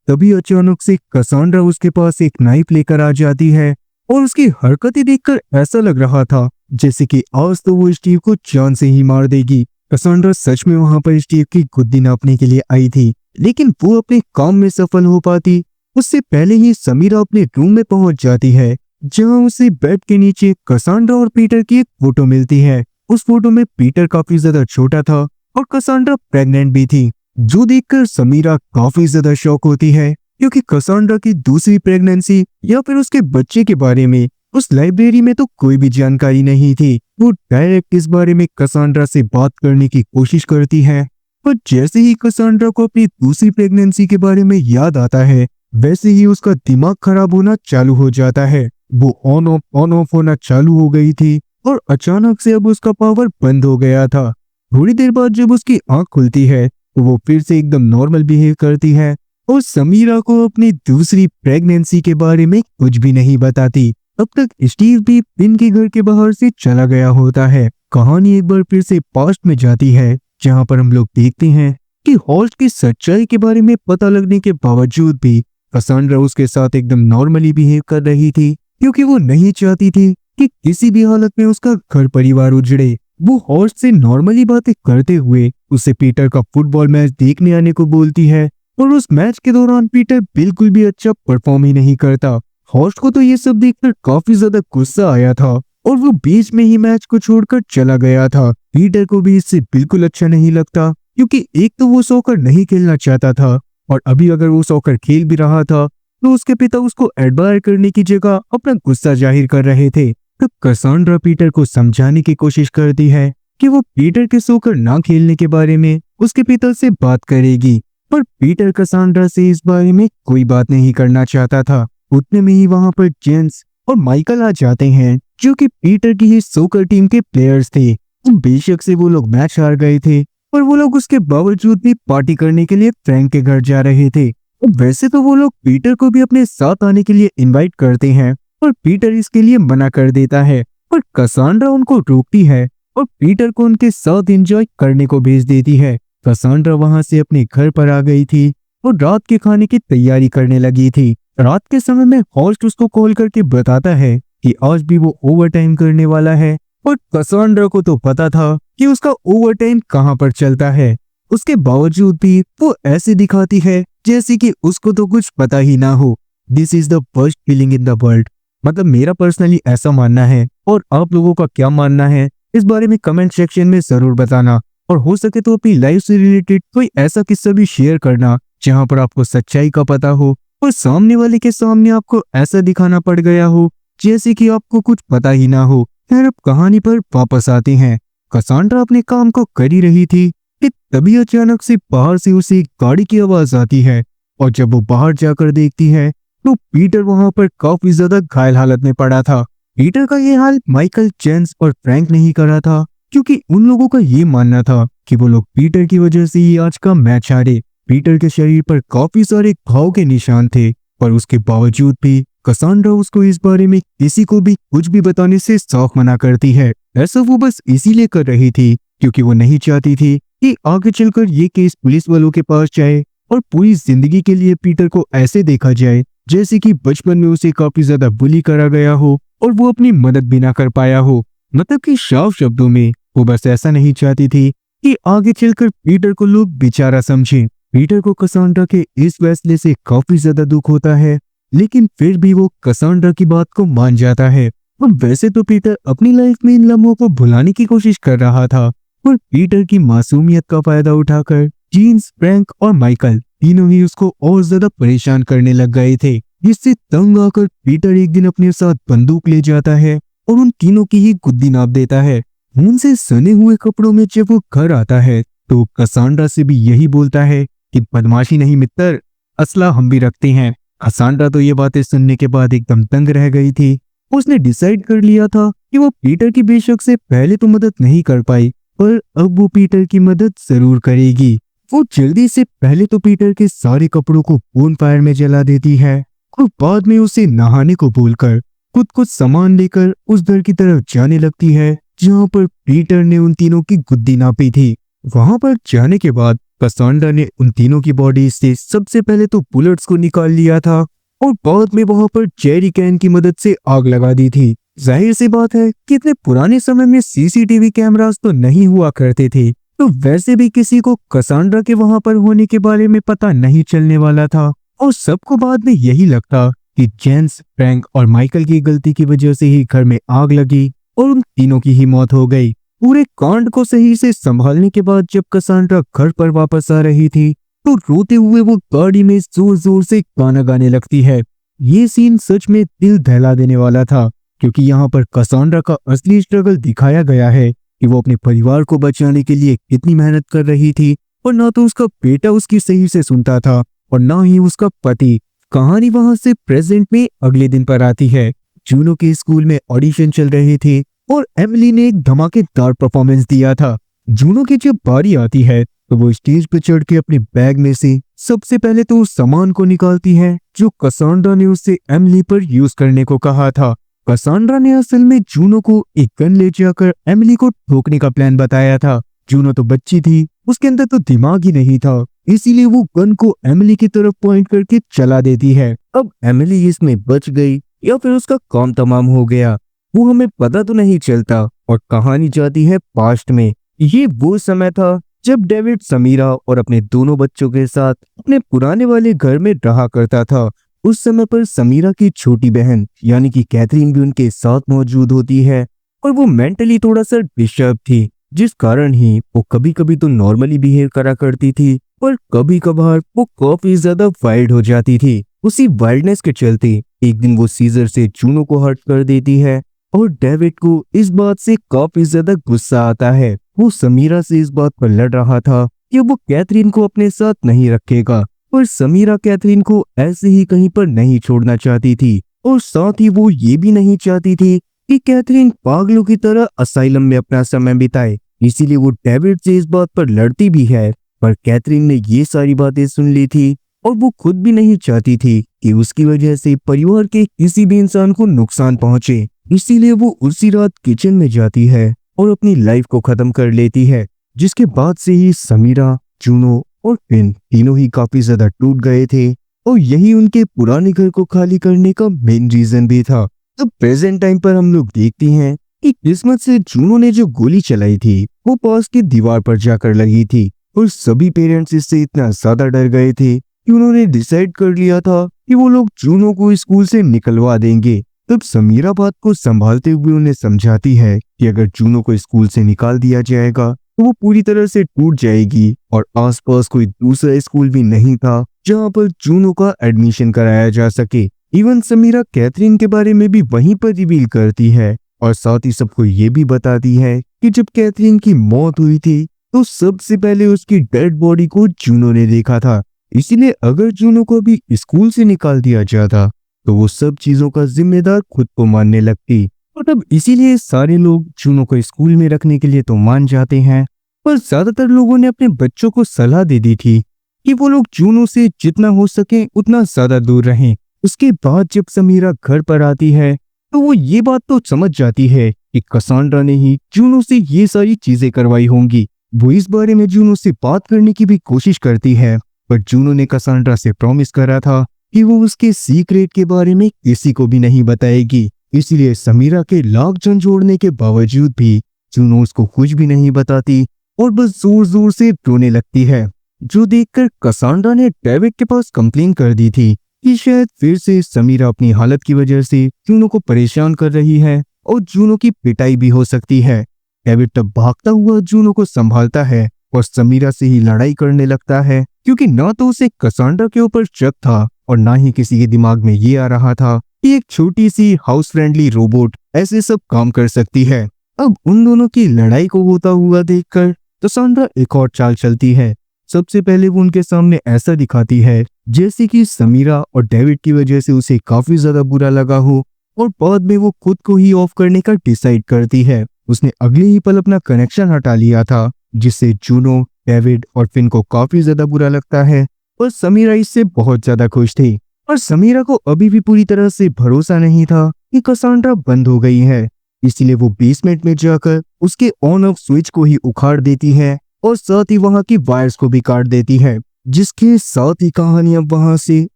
तभी अचानक से कसांड्रा उसके पास एक नाइफ लेकर आ जाती है और उसकी हरकतें देखकर ऐसा लग रहा था जैसे कि आज तो वो स्टीव को जान से ही मार देगी। कसांड्रा सच में वहां पर स्टीव की गुद्दी नापने के लिए आई थी, लेकिन वो अपने काम में सफल हो पाती उससे पहले ही समीरा अपने रूम में पहुंच जाती है, जहां उसे बेड के नीचे कसांड्रा और पीटर की एक फोटो मिलती है। उस फोटो में पीटर काफी ज्यादा छोटा था और कसांड्रा प्रेग्नेंट भी थी, जो देखकर समीरा काफी ज्यादा शॉक होती है क्योंकि कसांड्रा की दूसरी प्रेगनेंसी या फिर उसके बच्चे के बारे में उस लाइब्रेरी में तो कोई भी जानकारी नहीं थी। वो डायरेक्ट इस बारे में कसांड्रा से बात करने की कोशिश करती है, पर जैसे ही कसांड्रा को अपनी दूसरी प्रेगनेंसी के बारे में याद आता है, वैसे ही उसका दिमाग खराब होना चालू हो जाता है। वो ऑन ऑफ होना चालू हो गई थी और अचानक से अब उसका पावर बंद हो गया था। थोड़ी देर बाद जब उसकी आंख खुलती है तो वो फिर से एकदम नॉर्मल बिहेव करती है और समीरा को अपनी दूसरी प्रेगनेंसी के बारे में कुछ भी नहीं बताती। अब तक स्टीव भी पिन के घर के बाहर से चला गया होता है। कहानी एक बार फिर से पास्ट में जाती है, जहां पर हम लोग देखते हैं कि हॉल्ट की सच्चाई के बारे में पता लगने के बावजूद भी कसांड्रा उसके साथ एकदम नॉर्मली बिहेव कर रही थी, क्योंकि वो नहीं चाहती थी कि किसी भी हालत में उसका घर परिवार उजड़े। वो हॉल्ट से नॉर्मली बातें करते हुए उसे पीटर का फुटबॉल मैच देखने आने को बोलती है और उस मैच के दौरान पीटर बिल्कुल भी अच्छा परफॉर्म ही नहीं करता। हॉस्ट को तो ये सब देखकर काफी ज्यादा गुस्सा आया था और वो बीच में ही मैच को छोड़कर चला गया था। पीटर को भी इससे बिल्कुल अच्छा नहीं लगता, क्योंकि एक तो वो सॉकर नहीं खेलना चाहता था और अभी अगर वो सॉकर खेल भी रहा था तो उसके पिता उसको एडमायर करने की जगह अपना गुस्सा जाहिर कर रहे थे। तब कसांड्रा पीटर को समझाने की कोशिश करती है कि वो पीटर के सॉकर ना खेलने के बारे में उसके पिता से बात करेगी, पर पीटर कसांड्रा से इस बारे में कोई बात नहीं करना चाहता था। उतने में ही वहां पर जेम्स और माइकल आ जाते हैं, जो कि पीटर की ही सोकर टीम के प्लेयर्स थे। बेशक से वो लोग मैच हार गए थे, पर वो लोग उसके बावजूद भी पार्टी करने के लिए फ्रैंक के घर जा रहे थे। वैसे तो वो लोग पीटर को भी अपने साथ आने के लिए इनवाइट करते हैं, पर पीटर इसके लिए मना कर देता है। पर कसांड्रा उनको रोकती है और पीटर को उनके साथ एंजॉय करने को भेज देती है। कसांड्रा वहां से अपने घर पर आ गई थी और रात के खाने की तैयारी करने लगी थी। रात के समय में हॉस्ट उसको कॉल करके बताता है कि आज भी वो ओवर टाइम करने वाला है, और कसांड्रा को तो पता था कि उसका ओवर टाइम कहाँ पर चलता है। उसके बावजूद भी वो ऐसे दिखाती है जैसे कि उसको तो कुछ पता ही ना हो। This is the worst feeling in the world. मतलब मेरा पर्सनली ऐसा मानना है, और आप लोगों का क्या मानना है इस बारे में कमेंट सेक्शन में जरूर बताना। और हो सके तो अपनी लाइफ से रिलेटेड कोई ऐसा किस्सा भी शेयर करना जहां पर आपको सच्चाई का पता हो और सामने वाले के सामने आपको ऐसा दिखाना पड़ गया हो जैसे कि आपको कुछ पता ही ना हो। फिर अब कहानी पर वापस आते हैं। कसांड्रा अपने काम को कर ही रही थी कि तभी अचानक से बाहर से उसे एक गाड़ी की आवाज आती है, और जब वो बाहर जाकर देखती है तो पीटर वहां पर काफी ज्यादा घायल हालत में पड़ा था। पीटर का ये हाल माइकल, जेम्स और फ्रैंक नहीं कर रहा था, क्योंकि उन लोगों का ये मानना था कि वो लोग पीटर की वजह से ही आज का मैच हारे। पीटर के शरीर पर काफी सारे घाव के निशान थे, पर उसके बावजूद भी कसांड्रा उसको इस बारे में किसी को भी कुछ भी बताने से साफ मना करती है। ऐसा वो बस इसीलिए कर रही थी क्योंकि वो नहीं चाहती थी कि आगे चलकर ये केस पुलिस वालों के पास जाए और पूरी जिंदगी के लिए पीटर को ऐसे देखा जाए जैसे कि बचपन में उसे काफी ज्यादा बुली करा गया हो और वो अपनी मदद भी ना कर पाया हो। मतलब कि साफ शब्दों में वो बस ऐसा नहीं चाहती थी कि आगे चलकर पीटर को लोग बेचारा समझें। पीटर को कसांड्रा के इस फैसले से काफी ज्यादा दुख होता है, लेकिन फिर भी वो कसांड्रा की बात को मान जाता है। और वैसे तो पीटर अपनी लाइफ में इन लम्हों को भुलाने की कोशिश कर रहा था, और पीटर की मासूमियत का फायदा उठाकर जेम्स, फ्रैंक और माइकल तीनों ही उसको और ज्यादा परेशान करने लग गए थे, जिससे तंग आकर पीटर एक दिन अपने साथ बंदूक ले जाता है और उन तीनों की ही गुद्दी नाप देता है। खून से सने हुए कपड़ों में जब वो घर आता है तो कसांड्रा से भी यही बोलता है कि बदमाशी नहीं मित्र, असला हम भी रखते हैं। कसांड्रा तो ये बातें सुनने के बाद एकदम दंग रह गई थी। उसने डिसाइड कर लिया था कि वो पीटर की बेशक से पहले तो मदद नहीं कर पाई, पर अब वो पीटर की मदद जरूर करेगी। वो जल्दी से पहले तो पीटर के सारे कपड़ों को बोन फायर में जला देती है और बाद में उसे नहाने को बोलकर खुद कुछ सामान लेकर उस घर की तरफ जाने लगती है जहां पर पीटर ने उन तीनों की गुद्दी नापी थी। वहां पर जाने के बाद कसांड्रा ने उन तीनों की बॉडी से सबसे पहले तो बुलेट्स को निकाल लिया था और बाद में वहां पर जेरी कैन की मदद से आग लगा दी थी। जाहिर सी बात है कि इतने पुराने समय में सीसीटीवी कैमरास तो नहीं हुआ करते थे, तो वैसे भी किसी को कसांड्रा के वहां पर होने के बारे में पता नहीं चलने वाला था और सबको बाद में यही लगता कि जेम्स, फ्रैंक और माइकल की गलती की वजह से ही घर में आग लगी और उन तीनों की ही मौत हो गई। पूरे कांड को सही से संभालने के बाद जब कसांड्रा घर पर वापस आ रही थी तो रोते हुए वो गाड़ी में जोर जोर से गाना गाने लगती है। ये सीन सच में दिल दहला देने वाला था, क्योंकि यहाँ पर कसांड्रा का असली स्ट्रगल दिखाया गया है कि वो अपने परिवार को बचाने के लिए कितनी मेहनत कर रही थी और ना तो उसका बेटा उसकी सही से सुनता था और ना ही उसका पति। कहानी वहां से प्रेजेंट में अगले दिन पर आती है। जूनो के स्कूल में ऑडिशन चल रहे थे और एमिली ने एक धमाकेदार परफॉर्मेंस दिया था। जूनो की जब बारी आती है तो वो स्टेज पर चढ़ के अपने बैग में से सबसे पहले तो उस सामान को निकालती है जो कसांड्रा ने उससे एमिली पर यूज करने को कहा था। कसांड्रा ने असल में जूनो को एक गन ले जाकर एमिली को ठोकने का प्लान बताया था। जूनो तो बच्ची थी, उसके अंदर तो दिमाग ही नहीं था, इसीलिए वो गन को एमिली की तरफ पॉइंट करके चला देती है। अब एमिली इसमें बच गई या फिर उसका काम तमाम हो गया, वो हमें पता तो नहीं चलता। और कहानी जाती है पास्ट में। ये वो समय था जब डेविड समीरा और अपने दोनों बच्चों के साथ अपने पुराने वाले घर में रहा करता था। उस समय पर समीरा की छोटी बहन यानी कि कैथरीन भी उनके साथ मौजूद होती है और वो मेंटली थोड़ा सा डिस्टर्ब थी, जिस कारण ही वो कभी कभी तो नॉर्मली बिहेव करा करती थी पर कभी कभार वो काफी ज्यादा वाइल्ड हो जाती थी। उसी वाइल्डनेस के चलते एक दिन वो सीजर से जूनो को हर्ट कर देती है और डेविड को इस बात से काफी ज्यादा गुस्सा आता है। वो समीरा से इस बात पर लड़ रहा था कि वो कैथरीन को अपने साथ नहीं रखेगा, पर समीरा कैथरीन को ऐसे ही कहीं पर नहीं छोड़ना चाहती थी और साथ ही वो ये भी नहीं चाहती थी कि कैथरीन पागलों की तरह असाइलम में अपना समय बिताए। इसीलिए वो डेविड से इस बात पर लड़ती भी है, पर कैथरीन ने ये सारी बातें सुन ली थी और वो खुद भी नहीं चाहती थी कि उसकी वजह से परिवार के किसी भी इंसान को नुकसान पहुंचे। इसीलिए वो उसी रात किचन में जाती है और अपनी लाइफ को खत्म कर लेती है, जिसके बाद से ही समीरा, जूनो और फिन तीनों ही काफी ज्यादा टूट गए थे और यही उनके पुराने घर को खाली करने का मेन रीजन भी था। तो प्रेजेंट टाइम पर हम लोग देखते हैं कि किस्मत से जूनो ने जो गोली चलाई थी वो पास की दीवार पर जाकर लगी थी और सभी पेरेंट्स इससे इतना ज्यादा डर गए थे कि उन्होंने डिसाइड कर लिया था कि वो लोग जूनो को स्कूल से निकलवा देंगे। तब समीरा बात को संभालते हुए उन्हें समझाती है कि अगर जूनो को स्कूल से निकाल दिया जाएगा तो वो पूरी तरह से टूट जाएगी और आसपास कोई दूसरा स्कूल भी नहीं था जहां पर जूनो का एडमिशन कराया जा सके। इवन समीरा कैथरीन के बारे में भी वहीं पर रिवील करती है और साथ ही सबको ये भी बताती है कि जब कैथरीन की मौत हुई थी तो सबसे पहले उसकी डेड बॉडी को जूनो ने देखा था। इसीलिए अगर जूनो को भी स्कूल से निकाल दिया जाता तो वो सब चीजों का जिम्मेदार खुद को मानने लगती और अब इसीलिए सारे लोग जूनो को स्कूल में रखने के लिए तो मान जाते हैं, पर ज्यादातर लोगों ने अपने बच्चों को सलाह दे दी थी कि वो लोग जूनो से जितना हो सके उतना ज्यादा दूर रहें। उसके बाद जब समीरा घर पर आती है तो वो ये बात तो समझ जाती है कि कसांड्रा ने ही जूनो से ये सारी चीजें करवाई होंगी। वो इस बारे में जूनो से बात करने की भी कोशिश करती है, पर जूनो ने कसांड्रा से प्रॉमिस करा था कि वो उसके सीक्रेट के बारे में किसी को भी नहीं बताएगी। इसलिए समीरा के लाख झंझोड़ने के बावजूद भी जूनो उसको कुछ भी नहीं बताती और बस जोर जोर से रोने लगती है, जो देखकर कसांड्रा ने डेविड के पास कंप्लेन कर दी थी कि शायद फिर से समीरा अपनी हालत की वजह से जूनो को परेशान कर रही है और जूनो की पिटाई भी हो सकती है। डेविड तब भागता हुआ जूनो को संभालता है और समीरा से ही लड़ाई करने लगता है, क्योंकि ना तो उसे कसांड्रा के ऊपर शक था और ना ही किसी के दिमाग में ये आ रहा था कि एक छोटी सी हाउस फ्रेंडली रोबोट ऐसे सब काम कर सकती है। अब उन दोनों की लड़ाई को होता हुआ देखकर कसांड्रा एक और चाल चलती है। सबसे पहले वो उनके सामने ऐसा दिखाती है जैसे कि समीरा और डेविड की वजह से उसे काफी ज्यादा बुरा लगा हो और बाद में वो खुद को ही ऑफ करने का डिसाइड करती है। उसने अगले ही पल अपना कनेक्शन हटा लिया था, जिससे जूनो, डेविड और फिन को काफी ज्यादा बुरा लगता है और समीरा इससे बहुत ज्यादा खुश थी। और समीरा को अभी भी पूरी तरह से भरोसा नहीं था कि कसांड्रा बंद हो गई है, इसलिए वो बेसमेंट में जाकर उसके ऑन ऑफ स्विच को ही उखाड़ देती है और साथ ही वहाँ की वायर्स को भी काट देती है, जिसके साथ ही कहानी अब वहाँ से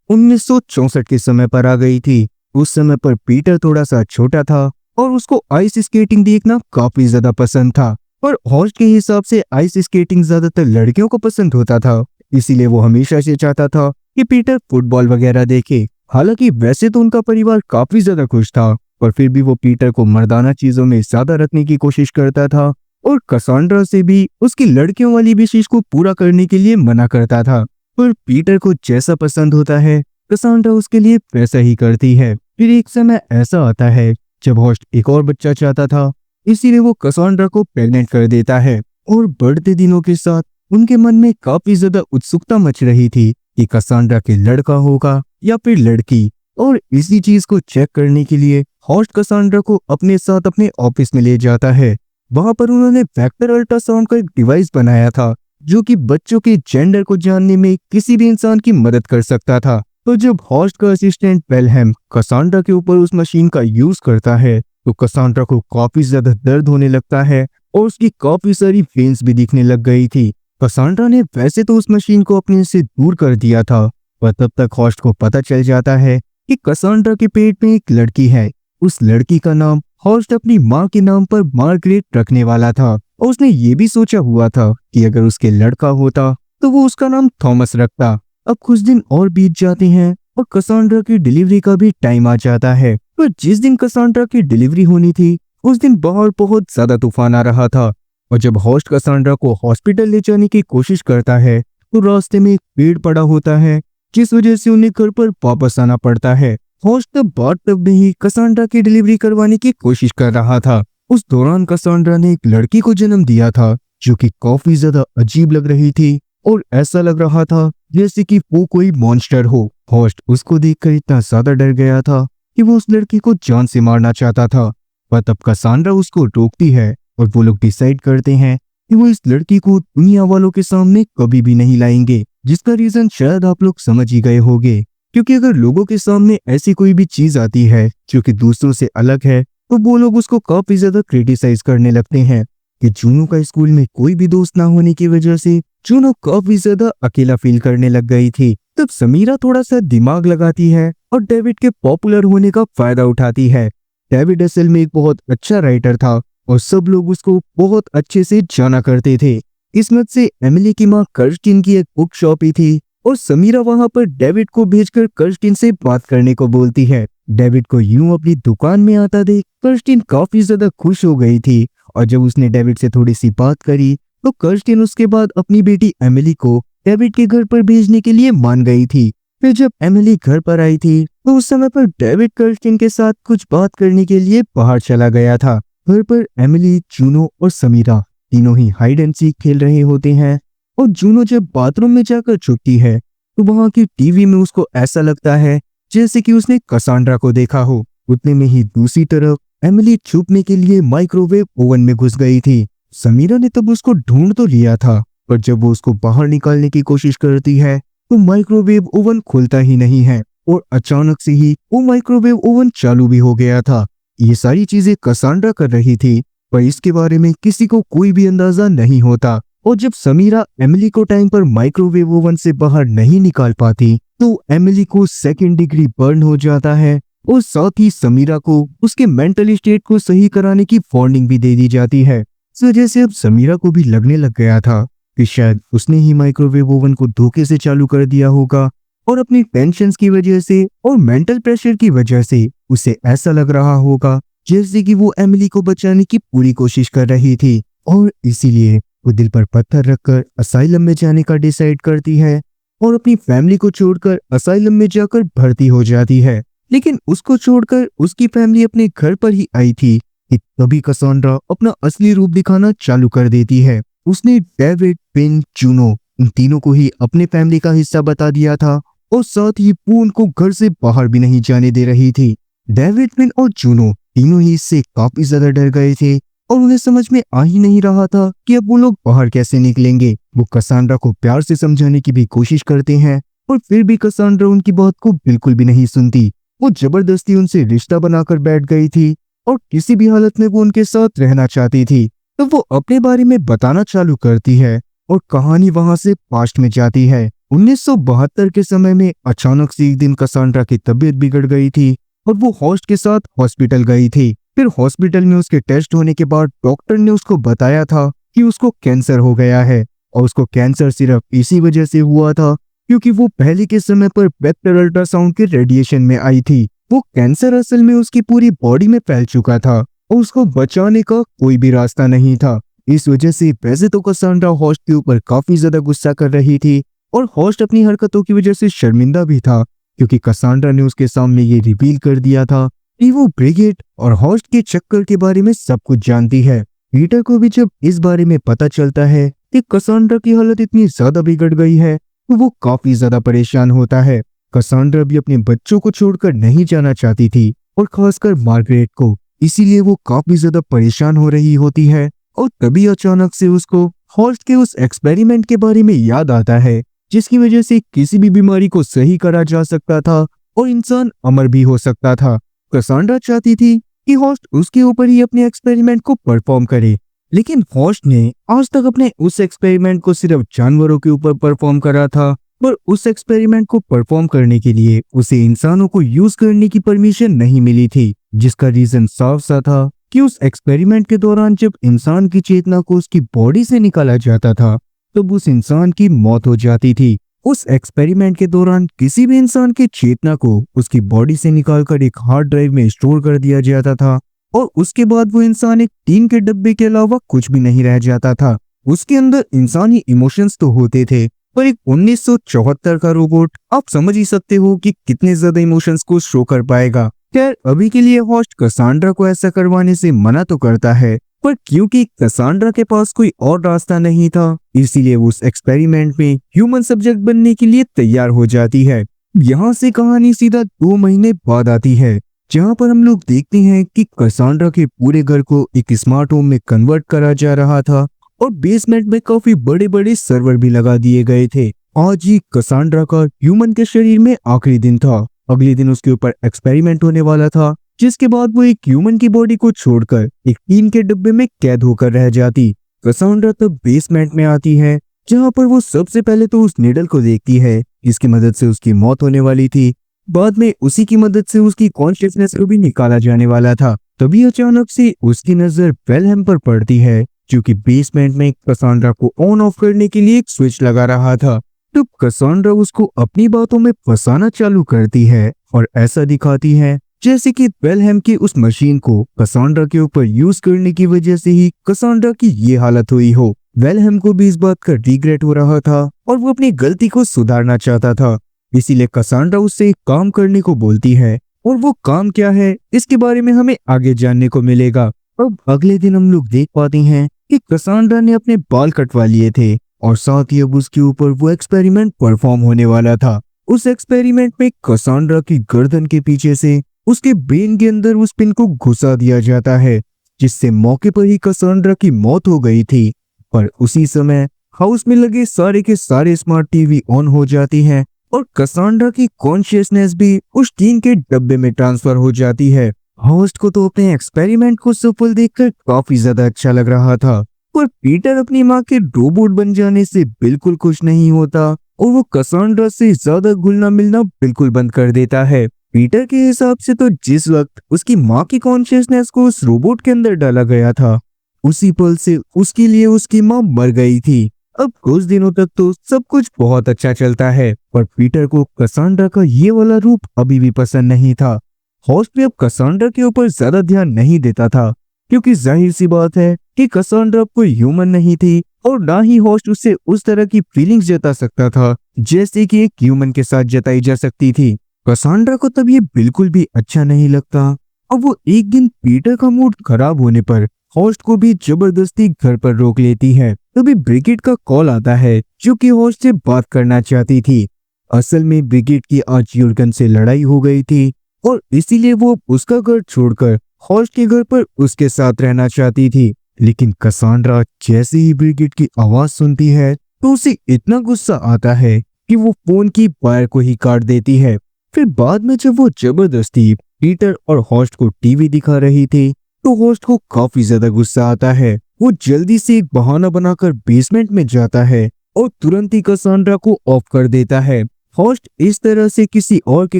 1964 के समय पर आ गई थी। उस समय पर पीटर थोड़ा सा छोटा था और उसको आइस स्केटिंग देखना काफी ज्यादा पसंद था। पर होस्ट के हिसाब से आइस स्केटिंग ज्यादातर लड़कियों को पसंद होता था, इसीलिए वो हमेशा से चाहता था कि पीटर फुटबॉल वगैरह देखे। हालांकि वैसे तो उनका परिवार काफी ज्यादा खुश था, पर फिर भी वो पीटर को मर्दाना चीजों में ज्यादा रखने की कोशिश करता था और कसांड्रा से भी उसकी लड़कियों वाली विशेष को पूरा करने के लिए मना करता था। पर पीटर को जैसा पसंद होता है कसांड्रा उसके लिए वैसा ही करती है। फिर एक समय ऐसा आता है जब होस्ट एक और बच्चा चाहता था, इसीलिए वो कसांड्रा को प्रेग्नेंट कर देता है। और बढ़ते दिनों के साथ उनके मन में काफी ज्यादा उत्सुकता मच रही थी कि कसांड्रा के लड़का होगा या फिर लड़की। और इसी चीज को चेक करने के लिए होस्ट कसांड्रा को अपने साथ अपने ऑफिस में ले जाता है। वहां पर उन्होंने वेक्टर अल्ट्रासाउंड का एक डिवाइस बनाया था जो कि बच्चों के जेंडर को जानने में किसी भी इंसान की मदद कर सकता था। तो जब होस्ट का असिस्टेंट पेलहम कसांड्रा के ऊपर उस मशीन का यूज करता है तो कसांड्रा को काफी ज्यादा दर्द होने लगता है और उसकी काफी सारी वेन्स भी दिखने लग गई थी। कसांड्रा ने वैसे तो उस मशीन को अपने से दूर कर दिया था, पर तब तक होस्ट को पता चल जाता है कि कसांड्रा के पेट में एक लड़की है। उस लड़की का नाम होस्ट अपनी माँ के नाम पर मार्गरेट रखने वाला था और उसने ये भी सोचा हुआ था कि अगर उसके लड़का होता तो वो उसका नाम थॉमस रखता। अब कुछ दिन और बीत जाते हैं और कसांड्रा की डिलीवरी का भी टाइम आ जाता है। पर जिस दिन कसांड्रा की डिलीवरी होनी थी उस दिन बाहर बहुत ज्यादा तूफान आ रहा था और जब होस्ट कसांड्रा को हॉस्पिटल ले जाने की कोशिश करता है तो रास्ते में एक पेड़ पड़ा होता है, जिस वजह से उन्हें घर पर वापस आना पड़ता है। होस्ट तब बाथटब में ही कसांड्रा की डिलीवरी करवाने की कोशिश कर रहा था। उस दौरान कसांड्रा ने एक लड़की को जन्म दिया था जो कि काफी ज्यादा अजीब लग रही थी और ऐसा लग रहा था जैसे कि वो कोई मॉन्स्टर हो। होस्ट उसको देखकर इतना ज्यादा डर गया था कि वो उस लड़की को जान से मारना चाहता था, पर तब कसांड्रा उसको रोकती है और वो लोग डिसाइड करते हैं कि वो इस लड़की को दुनिया वालों के सामने कभी भी नहीं लाएंगे, जिसका रीजन शायद आप लोग समझ ही गए होंगे। क्योंकि अगर लोगों के सामने ऐसी कोई भी चीज आती है जो कि दूसरों से अलग है तो वो लोग उसको काफी ज्यादा क्रिटिसाइज करने लगते हैं। कि जूनो का स्कूल में कोई भी दोस्त ना होने की वजह से जूनो काफी ज्यादा अकेला फील करने लग गई थी। तब समीरा थोड़ा सा दिमाग लगाती है और डेविड के पॉपुलर होने का फायदा उठाती है। डेविड असल में एक बहुत अच्छा राइटर था और सब लोग उसको बहुत अच्छे से जाना करते थे। किस्मत से एमिली की माँ कर्स्टिन की एक बुक शॉप ही थी और समीरा वहां पर डेविड को भेजकर कर्स्टिन से बात करने को बोलती है। डेविड को यूं अपनी दुकान में आता देख कर्स्टिन काफी ज्यादा खुश हो गई थी और जब उसने डेविड से थोड़ी सी बात करी तो कर्स्टिन उसके बाद अपनी बेटी एमिली को डेविड के घर पर भेजने के लिए मान गई थी। फिर जब एमिली घर पर आई थी तो उस समय पर डेविड कर्स्टिन के साथ कुछ बात करने के लिए बाहर चला गया था। घर पर एमिली, जूनो और समीरा तीनों ही हाइड एंड सीक खेल रहे होते हैं और जूनो जब बाथरूम में जाकर छुपती है तो वहां की टीवी में उसको ऐसा लगता है जैसे कि उसने कसांड्रा को देखा हो। उतने में ही दूसरी तरफ एमिली छुपने के लिए माइक्रोवेव ओवन में घुस गई थी। समीरा ने तब उसको ढूंढ तो लिया था, पर जब वो उसको बाहर निकालने की कोशिश करती है तो माइक्रोवेव ओवन खुलता ही नहीं है और अचानक से ही वो माइक्रोवेव ओवन चालू भी हो गया था। ये सारी चीजें कसांड्रा कर रही थी, पर इसके बारे में किसी को कोई भी अंदाजा नहीं होता। और जब समीरा एमिली को टाइम पर माइक्रोवेव ओवन से बाहर नहीं निकाल पाती तो एमिली को 2nd डिग्री बर्न हो जाता है और साथ ही समीरा को उसके मेंटल स्टेट को सही कराने की वार्निंग भी दे दी जाती है। इस वजह से अब समीरा को भी लगने लग गया था कि शायद उसने ही माइक्रोवेव ओवन को धोखे से चालू कर दिया होगा और अपनी टेंशन्स की वजह से और मेंटल प्रेशर की वजह से उसे ऐसा लग रहा होगा जैसे कि वो एमिली को बचाने की पूरी कोशिश कर रही थी और इसीलिए वो दिल पर पत्थर रखकर असाइलम में जाने का डिसाइड करती है और अपनी फैमिली को छोड़कर असाइलम में जाकर भर्ती हो जाती है। लेकिन उसको छोड़कर उसकी फैमिली अपने घर पर ही आई थी कि तभी कसांड्रा अपना असली रूप दिखाना चालू कर देती है। उसने डेविड, पिन, जूनो इन तीनों को ही अपने फैमिली का हिस्सा बता दिया था और साथ ही वो उनको घर से बाहर भी नहीं जाने दे रही थी। डेविड, पिन और जूनो तीनों ही इससे काफी ज्यादा डर गए थे और उन्हें समझ में आ ही नहीं रहा था कि अब वो लोग बाहर कैसे निकलेंगे। वो कसांड्रा को प्यार से समझाने की भी कोशिश करते हैं और फिर भी कसांड्रा उनकी बात को बिल्कुल भी नहीं सुनती। वो जबरदस्ती उनसे रिश्ता बनाकर बैठ गई थी और किसी भी हालत में वो उनके साथ रहना चाहती थी। तो वो अपने बारे में बताना चालू करती है और कहानी वहां से पास्ट में जाती है। 1972 के समय में अचानक से एक दिन कसांड्रा की तबीयत बिगड़ गई थी और वो होस्ट के साथ हॉस्पिटल गई थी। फिर हॉस्पिटल में उसके टेस्ट होने के बाद डॉक्टर ने उसको बताया था कि उसको कैंसर हो गया है और उसको कैंसर सिर्फ इसी वजह से हुआ था क्योंकि वो पहले के समय पर वेक्टर अल्ट्रासाउंड के रेडिएशन में आई थी। वो कैंसर असल में उसकी पूरी बॉडी में फैल चुका था और उसको बचाने का कोई भी रास्ता नहीं था। इस वजह से वैसे तो कसांड्रा होस्ट के ऊपर काफी ज्यादा गुस्सा कर रही थी और होस्ट अपनी हरकतों की वजह से शर्मिंदा भी था क्योंकि कसांड्रा ने उसके सामने ये रिवील कर दिया था कि वो ब्रिगिट और होस्ट के चक्कर के बारे में सब कुछ जानती है। पीटर को भी जब इस बारे में पता चलता है कि कसांड्रा की हालत इतनी ज्यादा बिगड़ गई है तो वो काफी ज्यादा परेशान होता है। कसांड्रा भी अपने बच्चों को छोड़कर नहीं जाना चाहती थी और खासकर मार्गरेट को, इसीलिए वो काफी ज्यादा परेशान हो रही होती है। और तभी अचानक से उसको होस्ट के उस एक्सपेरिमेंट के बारे में याद आता है जिसकी वजह से किसी भी बीमारी को सही करा जा सकता था और इंसान अमर भी हो सकता था। कसांड्रा चाहती थी कि होस्ट उसके ऊपर ही अपने एक्सपेरिमेंट को परफॉर्म करे, लेकिन होस्ट ने आज तक अपने उस एक्सपेरिमेंट को सिर्फ जानवरों के ऊपर परफॉर्म करा था, पर उस एक्सपेरिमेंट को परफॉर्म करने के लिए उसे इंसानों को यूज करने की परमिशन नहीं मिली थी, जिसका रीजन साफ सा था कि उस एक्सपेरिमेंट के दौरान जब इंसान की चेतना को उसकी बॉडी से निकाला जाता था तब उस इंसान की मौत हो जाती थी। उस एक्सपेरिमेंट के दौरान किसी भी इंसान की चेतना को उसकी बॉडी से निकालकर एक हार्ड ड्राइव में स्टोर कर दिया जाता था और उसके बाद वो इंसान एक टीन के डब्बे के अलावा कुछ भी नहीं रह जाता था। उसके अंदर इंसानी इमोशंस तो होते थे, पर एक 1974 का रोबोट आप समझ ही सकते हो कि कितने ज्यादा इमोशंस को शो कर पाएगा। खैर अभी के लिए होस्ट कसांड्रा को ऐसा करवाने से मना तो करता है, पर क्योंकि कसांड्रा के पास कोई और रास्ता नहीं था इसीलिए वो उस एक्सपेरिमेंट में ह्यूमन सब्जेक्ट बनने के लिए तैयार हो जाती है। यहाँ से कहानी सीधा 2 महीने बाद आती है जहाँ पर हम लोग देखते हैं कि कसांड्रा के पूरे घर को एक स्मार्ट होम में कन्वर्ट करा जा रहा था और बेसमेंट में काफी बड़े बड़े सर्वर भी लगा दिए गए थे। आज ही कसांड्रा का ह्यूमन के शरीर में आखिरी दिन था। अगले दिन उसके ऊपर एक्सपेरिमेंट होने वाला था जिसके बाद वो एक ह्यूमन की बॉडी को छोड़कर एक टीन के डब्बे में कैद होकर रह जाती। कसांड्रा तब बेसमेंट में आती है जहाँ पर वो सबसे पहले तो उस नीडल को देखती है जिसकी मदद से उसकी मौत होने वाली थी। बाद में उसी की मदद से उसकी कॉन्शियसनेस को भी निकाला जाने वाला था। तभी अचानक से उसकी नजर वेलहेम पर पड़ती है जो कि बेसमेंट में कसांड्रा को ऑन ऑफ करने के लिए एक स्विच लगा रहा था। तब कसांड्रा उसको अपनी बातों में फंसाना चालू करती है और ऐसा दिखाती है जैसे कि वेलहेम की उस मशीन को कसांड्रा के ऊपर यूज करने की वजह से ही कसांड्रा की ये हालत हुई हो। वेलहेम को भी इस बात का रिग्रेट हो रहा था और वो अपनी गलती को सुधारना चाहता था, इसीलिए कसांड्रा उससे एक काम करने को बोलती है और वो काम क्या है इसके बारे में हमें आगे जानने को मिलेगा। अब अगले दिन हम लोग देख पाते हैं कि कसांड्रा ने अपने बाल कटवा लिए थे और साथ ही अब उसके ऊपर वो एक्सपेरिमेंट परफॉर्म होने वाला था। उस एक्सपेरिमेंट में कसांड्रा की गर्दन के पीछे से उसके ब्रेन के अंदर उस पिन को घुसा दिया जाता है जिससे मौके पर ही कसांड्रा की मौत हो गई थी। पर उसी समय हाउस में लगे सारे के सारे स्मार्ट टीवी ऑन हो जाती हैं और कसांड्रा की कॉन्शियसनेस भी उस टीन के डब्बे में ट्रांसफर हो जाती है। होस्ट को तो अपने एक्सपेरिमेंट को सफल देखकर काफी ज्यादा अच्छा लग रहा था, पर पीटर अपनी माँ के रोबोट बन जाने से बिल्कुल खुश नहीं होता और वो कसांड्रा से ज्यादा घुलना मिलना बिल्कुल बंद कर देता है। पीटर के हिसाब से तो जिस वक्त उसकी माँ की कॉन्शियसनेस को उस रोबोट के अंदर डाला गया था उसी पल से उसके लिए उसकी माँ मर गई थी। अब कुछ दिनों तक तो सब कुछ बहुत अच्छा चलता है, पर पीटर को कसांड्रा का ये वाला रूप अभी भी पसंद नहीं था। होस्ट भी अब कसांड्रा के ऊपर ज्यादा ध्यान नहीं देता था क्योंकि जाहिर सी बात है कि कसांड्रा कोई ह्यूमन नहीं थी और ना ही होस्ट उससे उस तरह की फीलिंग्स जता सकता था जैसे कि एक ह्यूमन के साथ जताई जा सकती थी। कसांड्रा को तब ये बिल्कुल भी अच्छा नहीं लगता और वो एक दिन पीटर का मूड खराब होने पर होस्ट को भी जबरदस्ती घर पर रोक लेती है। तभी ब्रिगिट का कॉल आता है जो कि होस्ट से बात करना चाहती थी। असल में ब्रिगिट की आज यूर्गन से लड़ाई हो गई थी और इसीलिए वो उसका घर छोड़कर होस्ट के घर पर उसके साथ रहना चाहती थी। लेकिन कसांड्रा जैसे ही ब्रिगिट की आवाज सुनती है तो उसे इतना गुस्सा आता है कि वो फोन की वायर को ही काट देती है। फिर बाद में जब वो जबरदस्ती पीटर और होस्ट को टीवी दिखा रही थी तो होस्ट को काफी ज्यादा गुस्सा आता है वो जल्दी से एक बहाना बनाकर बेसमेंट में जाता है और तुरंत ही कसांड्रा को ऑफ कर देता है। हॉस्ट इस तरह से किसी और के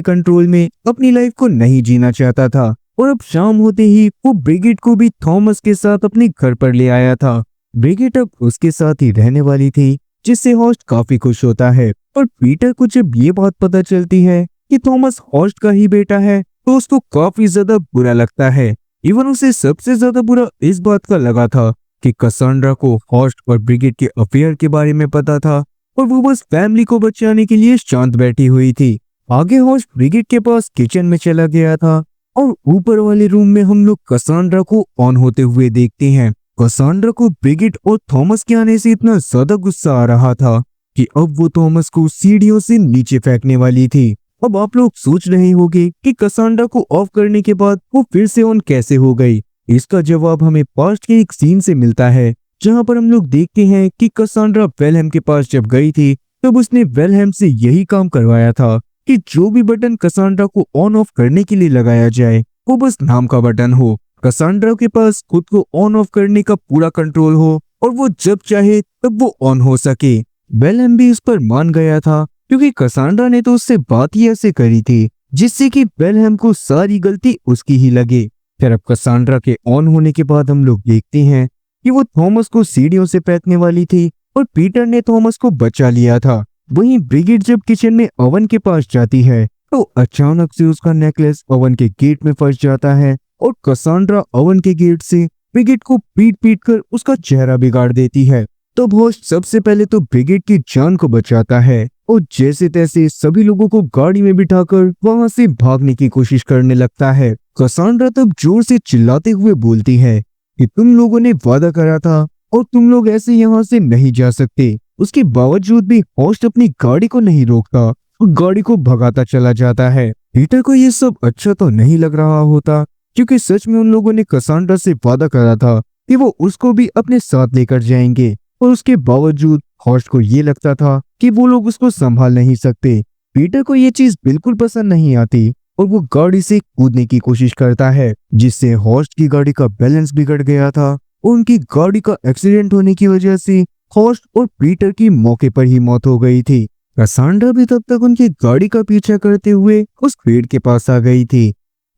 कंट्रोल में अपनी लाइफ को नहीं जीना चाहता था और अब शाम होते ही वो ब्रिगिट को भी थॉमस के साथ अपने घर पर ले आया था। ब्रिगिट अब उसके साथ ही रहने वाली थी, जिससे हॉस्ट काफी खुश होता है। पर पीटर को जब ये बात पता चलती है कि थॉमस हॉस्ट का ही बेटा है तो उसको काफी ज्यादा बुरा लगता है। इवन उसे सबसे ज्यादा बुरा इस बात का लगा था कि कसांड्रा को हॉस्ट और ब्रिगिट के अफेयर के बारे में पता था और वो बस फैमिली को बचाने के लिए शांत बैठी हुई थी। आगे हॉस्ट ब्रिगिट के पास किचन में चला गया था और ऊपर वाले रूम में हम लोग कसांड्रा को ऑन होते हुए देखते हैं। कसांड्रा को ब्रिगिट और थॉमस के आने से इतना ज्यादा गुस्सा आ रहा था कि अब वो थॉमस को सीढ़ियों से नीचे फेंकने वाली थी। अब आप लोग सोच रहे होंगे कि कसांड्रा को ऑफ करने के बाद वो फिर से ऑन कैसे हो गई। इसका जवाब हमें पास्ट के एक सीन से मिलता है, जहां पर हम लोग देखते हैं कि कसांड्रा वेलहेम के पास जब गई थी तब उसने वेलहेम से यही काम करवाया था कि जो भी बटन कसांड्रा को ऑन ऑफ करने के लिए लगाया जाए वो बस नाम का बटन हो। कसांड्रा के पास खुद को ऑन ऑफ करने का पूरा कंट्रोल हो और वो जब चाहे तब वो ऑन हो सके। वेलहेम भी इस पर मान गया था क्योंकि कसांड्रा ने तो उससे बात ही ऐसे करी थी, जिससे कि वेलहेम को सारी गलती उसकी ही लगे। फिर अब कसांड्रा के ऑन होने के बाद हम लोग देखते हैं कि वो थॉमस को सीढ़ियों से फेंकने वाली थी और पीटर ने थॉमस को बचा लिया था। वहीं ब्रिगिट जब किचन में ओवन के पास जाती है तो अचानक से उसका नेकलेस ओवन के गेट में फंस जाता है और कसांड्रा ओवन के गेट से ब्रिगिट को पीट पीट कर उसका चेहरा बिगाड़ देती है। तो हॉस्ट सबसे पहले तो ब्रिगिट की जान को बचाता है और जैसे तैसे सभी लोगों को गाड़ी में बिठाकर वहां से भागने की कोशिश करने लगता है। कसांड्रा तब जोर से चिल्लाते हुए बोलती है कि तुम लोगों ने वादा करा था और तुम लोग ऐसे यहाँ से नहीं जा सकते। उसके बावजूद भी हॉस्ट अपनी गाड़ी को नहीं रोकता और गाड़ी को भगाता चला जाता है। पीटर को ये सब अच्छा तो नहीं लग रहा होता, क्योंकि सच में उन लोगों ने कसांड्रा से वादा करा था कि वो उसको भी अपने साथ लेकर जाएंगे, और उसके बावजूद हॉस्ट को ये लगता था कि वो लोग उसको संभाल नहीं सकते। पीटर को ये चीज बिल्कुल पसंद नहीं आती और वो गाड़ी से कूदने की कोशिश करता है, जिससे हॉस्ट की गाड़ी का बैलेंस बिगड़ गया था और उनकी गाड़ी का एक्सीडेंट होने की वजह से हॉस्ट और पीटर की मौके पर ही मौत हो गई थी। कसांड्रा भी तब तक उनकी गाड़ी का पीछा करते हुए उस पेड़ के पास आ गई थी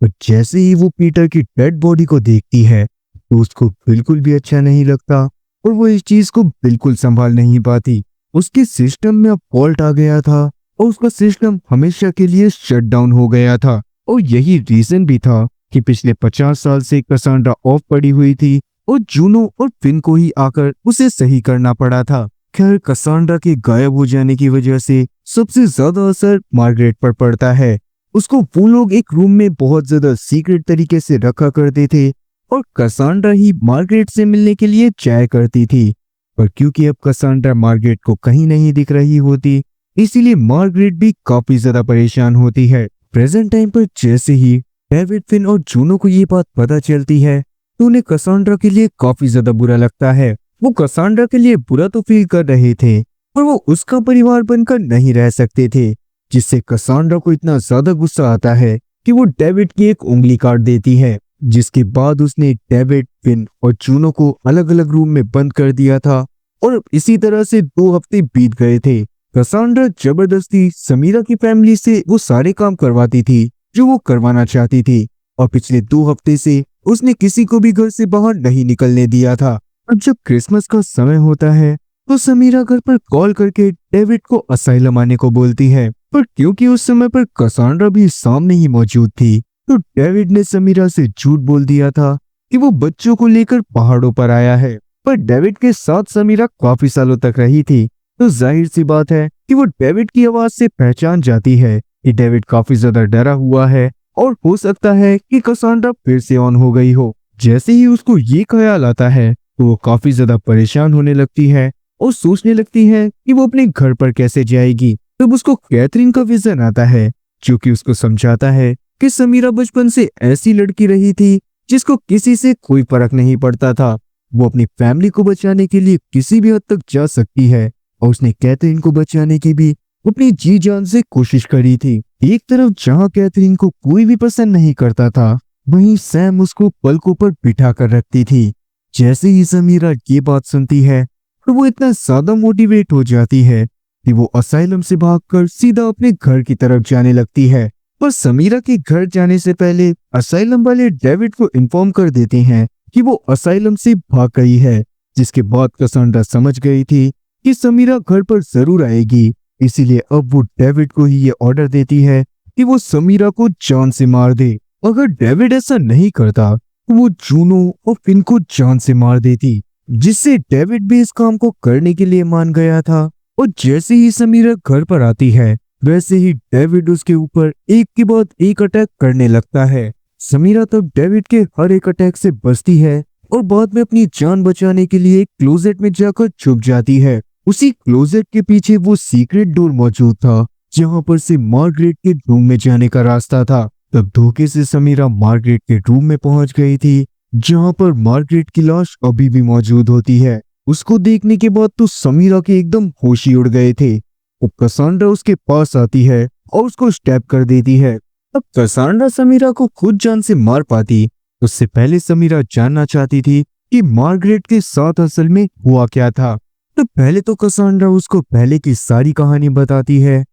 और जैसे ही वो पीटर की डेड बॉडी को देखती है तो उसको बिल्कुल भी अच्छा नहीं लगता और वो इस चीज को बिल्कुल संभाल नहीं पाती। उसके सिस्टम में अब फॉल्ट आ गया था और उसका सिस्टम हमेशा के लिए शट डाउन हो गया था, और यही रीजन भी था कि पिछले 50 साल से कसांड्रा ऑफ पड़ी हुई थी और जूनो और फिन को ही आकर उसे सही करना पड़ा था। खैर, कसांड्रा के गायब हो जाने की वजह से सबसे ज्यादा असर मार्गरेट पर पड़ता है। उसको वो लोग एक रूम में बहुत ज्यादा सीक्रेट तरीके से रखा करते थे और कसांड्रा ही मार्गरेट से मिलने के लिए जाया करती थी। पर क्योंकि अब कसांड्रा मार्गरेट को कहीं नहीं दिख रही होती, इसीलिए मार्गरेट भी काफी ज्यादा परेशान होती है। प्रेजेंट टाइम पर जैसे ही डेविड, फिन और जूनो को ये बात पता चलती है तो उन्हें कसांड्रा के लिए काफी ज्यादा बुरा लगता है। वो कसांड्रा के लिए बुरा तो फील कर रहे थे और वो उसका परिवार बनकर नहीं रह सकते थे, जिससे कसांड्रा को इतना ज्यादा गुस्सा आता है कि वो डेविड की एक उंगली काट देती है, जिसके बाद उसने डेविड, फिन और जूनो को अलग अलग रूम में बंद कर दिया था। और इसी तरह से 2 हफ्ते बीत गए थे। कसांड्रा जबरदस्ती समीरा की फैमिली से वो सारे काम करवाती थी जो वो करवाना चाहती थी, और पिछले 2 हफ्ते से उसने किसी को भी घर से बाहर नहीं निकलने दिया था। अब जब क्रिसमस का समय होता है तो समीरा घर पर कॉल करके डेविड को असाइलम आने को बोलती है, पर क्योंकि उस समय पर कसांड्रा भी सामने ही मौजूद थी तो डेविड ने समीरा से झूठ बोल दिया था कि वो बच्चों को लेकर पहाड़ों पर आया है। पर डेविड के साथ समीरा काफी सालों तक रही थी, तो जाहिर सी बात है कि वो डेविड की आवाज से पहचान जाती है कि डेविड काफी ज्यादा डरा हुआ है और हो सकता है कि कसांड्रा फिर से ऑन हो गई हो। जैसे ही उसको ये ख्याल आता है तो वो काफी ज्यादा परेशान होने लगती है और सोचने लगती है कि वो अपने घर पर कैसे जाएगी। तब उसको कैथरीन का विजन आता है, जो कि उसको समझाता है कि समीरा बचपन से ऐसी लड़की रही थी जिसको किसी से कोई फर्क नहीं पड़ता था। वो अपनी फैमिली को बचाने के लिए किसी भी हद तक जा सकती है, और उसने कैथरीन को बचाने की भी अपनी जी जान से कोशिश करी थी। एक तरफ जहां कैथरीन को कोई भी पसंद नहीं करता था, वहीं सैम उसको पलकों पर बिठा कर रखती थी। जैसे ही समीरा ये बात सुनती है तो वो इतना ज्यादा मोटिवेट हो जाती है कि वो असाइलम से भागकर सीधा अपने घर की तरफ जाने लगती है। पर समीरा के घर जाने से पहले असाइलम वाले डेविड को इन्फॉर्म कर देते हैं कि वो असाइलम से भाग गई है, जिसके बाद कसांड्रा समझ गई थी कि समीरा घर पर जरूर आएगी। इसीलिए अब वो डेविड को ही ये ऑर्डर देती है कि वो समीरा को जान से मार दे। अगर डेविड ऐसा नहीं करता तो वो जूनो और फिन को जान से मार देती, जिससे डेविड भी इस काम को करने के लिए मान गया था। और जैसे ही समीरा घर पर आती है वैसे ही डेविड उसके ऊपर एक के बाद एक अटैक करने लगता है। समीरा तब डेविड के हर एक अटैक से बचती है और बाद में अपनी जान बचाने के लिए क्लोजेट में जाकर छुप जाती है। उसी क्लोजेट के पीछे वो सीक्रेट डोर मौजूद था जहां पर से मार्गरेट के रूम में जाने का रास्ता था। तब धोखे से समीरा मार्गरेट के रूम में पहुंच गई थी, जहां पर मार्गरेट की लाश अभी भी मौजूद होती है। उसको देखने के बाद तो समीरा के एकदम होश ही उड़ गए थे। अब कसांड्रा उसके पास आती है और उसको स्टैब कर देती है। अब कसांड्रा समीरा को खुद जान से मार पाती, उससे पहले समीरा जानना चाहती थी कि मार्गरेट के साथ असल में हुआ क्या था। तो पहले तो कसांड्रा उसको पहले की सारी कहानी बताती है।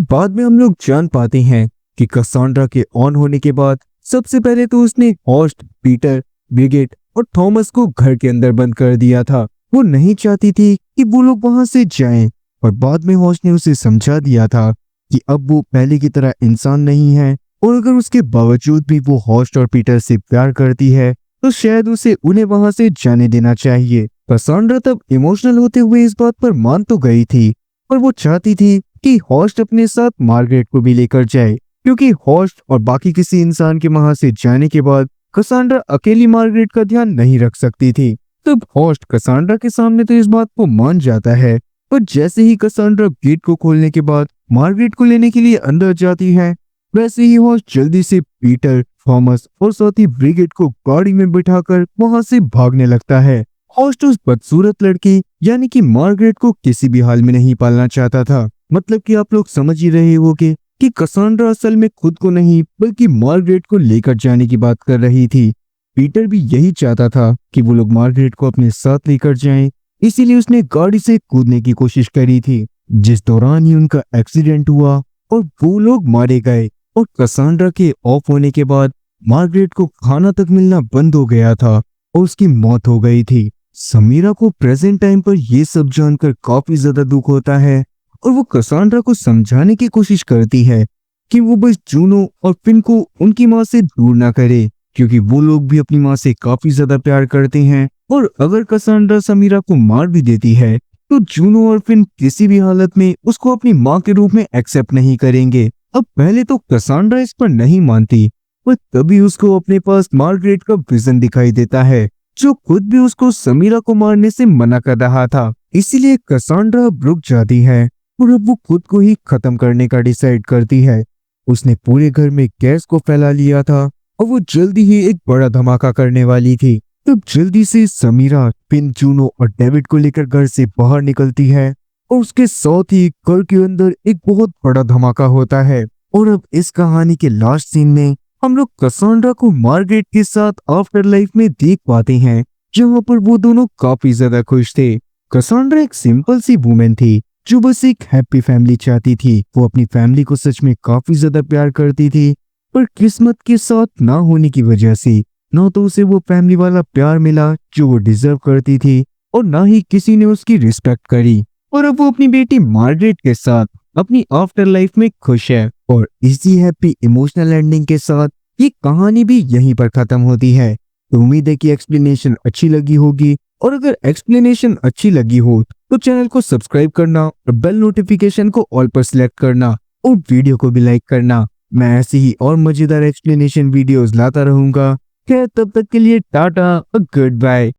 बाद में हम लोग जान पाते हैं कि कसांड्रा के ऑन होने के बाद सबसे पहले तो उसने हॉस्ट, पीटर, ब्रिगेड और थॉमस को घर के अंदर बंद कर दिया था। वो नहीं चाहती थी कि वो लोग वहां से जाएं। और बाद में हॉस्ट ने उसे समझा दिया था कि अब वो पहले की तरह इंसान नहीं है, और अगर उसके बावजूद भी वो हॉस्ट और पीटर से प्यार करती है तो शायद उसे उन्हें वहां से जाने देना चाहिए। कसांड्रा तब इमोशनल होते हुए इस बात पर मान तो गई थी, पर वो चाहती थी कि हॉस्ट अपने साथ मार्गरेट को भी लेकर जाए, क्योंकि हॉस्ट और बाकी किसी इंसान के वहां से जाने के बाद कसांड्रा अकेली मार्गरेट का ध्यान नहीं रख सकती थी। तब हॉस्ट कसांड्रा के सामने तो इस बात को मान जाता है, पर जैसे ही कसांड्रा गेट को खोलने के बाद मार्गरेट को लेने के लिए अंदर जाती है, वैसे ही हॉस्ट जल्दी से पीटर, थॉमस और साथी ब्रिगेड को गाड़ी में बिठाकर वहां से भागने लगता है। हॉस्ट उस बदसूरत लड़की यानी कि मार्गरेट को किसी भी हाल में नहीं पालना चाहता था। मतलब कि आप लोग समझ ही रहे होंगे कि कसांड्रा असल में खुद को नहीं बल्कि मार्गरेट को लेकर जाने की बात कर रही थी। पीटर भी यही चाहता था कि वो लोग मार्गरेट को अपने साथ लेकर जाएं, इसीलिए उसने गाड़ी से कूदने की कोशिश करी थी, जिस दौरान ही उनका एक्सीडेंट हुआ और वो लोग मारे गए। और कसांड्रा के ऑफ होने के बाद मार्गरेट को खाना तक मिलना बंद हो गया था और उसकी मौत हो गई थी। समीरा को प्रेजेंट टाइम पर यह सब जानकर काफी ज्यादा दुख होता है और वो कसांड्रा को समझाने की कोशिश करती है कि वो बस जूनो और फिन को उनकी माँ से दूर ना करे, क्योंकि वो लोग भी अपनी माँ से काफी ज्यादा प्यार करते हैं। और अगर कसांड्रा समीरा को मार भी देती है तो जूनो और फिन किसी भी हालत में उसको अपनी माँ के रूप में एक्सेप्ट नहीं करेंगे। अब पहले तो कसांड्रा इस पर नहीं मानती, पर तभी उसको अपने पास मार्गरेट का विजन दिखाई देता है, जो खुद भी उसको समीरा को मारने से मना कर रहा था। इसीलिए कसांड्रा अब रुक जाती है और अब वो खुद को ही खत्म करने का डिसाइड करती है। उसने पूरे घर में गैस को फैला लिया था और वो जल्दी ही एक बड़ा धमाका करने वाली थी। तब जल्दी से समीरा, फिन, जूनो और डेविड को लेकर घर से बाहर निकलती है और उसके साथ ही घर के अंदर एक बहुत बड़ा धमाका होता है। और अब इस कहानी के लास्ट सीन में हम लोग कसांड्रा को मार्गरेट के साथ आफ्टर लाइफ में देख पाते हैं, जहाँ पर वो दोनों काफी ज्यादा खुश थे। कसांड्रा एक सिंपल सी वुमेन थी जो बस एक हैप्पी फैमिली चाहती थी। वो अपनी फैमिली को सच में काफी ज्यादा प्यार करती थी, पर किस्मत के साथ ना होने की वजह से ना तो उसे वो फैमिली वाला प्यार मिला जो वो डिजर्व करती थी और ना ही किसी ने उसकी रिस्पेक्ट करी। और अब वो अपनी बेटी मार्गरेट के साथ अपनी आफ्टर लाइफ में खुश है। और इसी हैप्पी इमोशनल एंडिंग के साथ ये कहानी भी यहीं पर खत्म होती है। तो उम्मीद है कि एक्सप्लेनेशन अच्छी लगी होगी, और अगर एक्सप्लेनेशन अच्छी लगी हो तो चैनल को सब्सक्राइब करना और बेल नोटिफिकेशन को ऑल पर सिलेक्ट करना और वीडियो को भी लाइक करना। मैं ऐसे ही और मजेदार एक्सप्लेनेशन वीडियोस लाता रहूंगा। खैर तब तक के लिए टाटा और गुड बाय।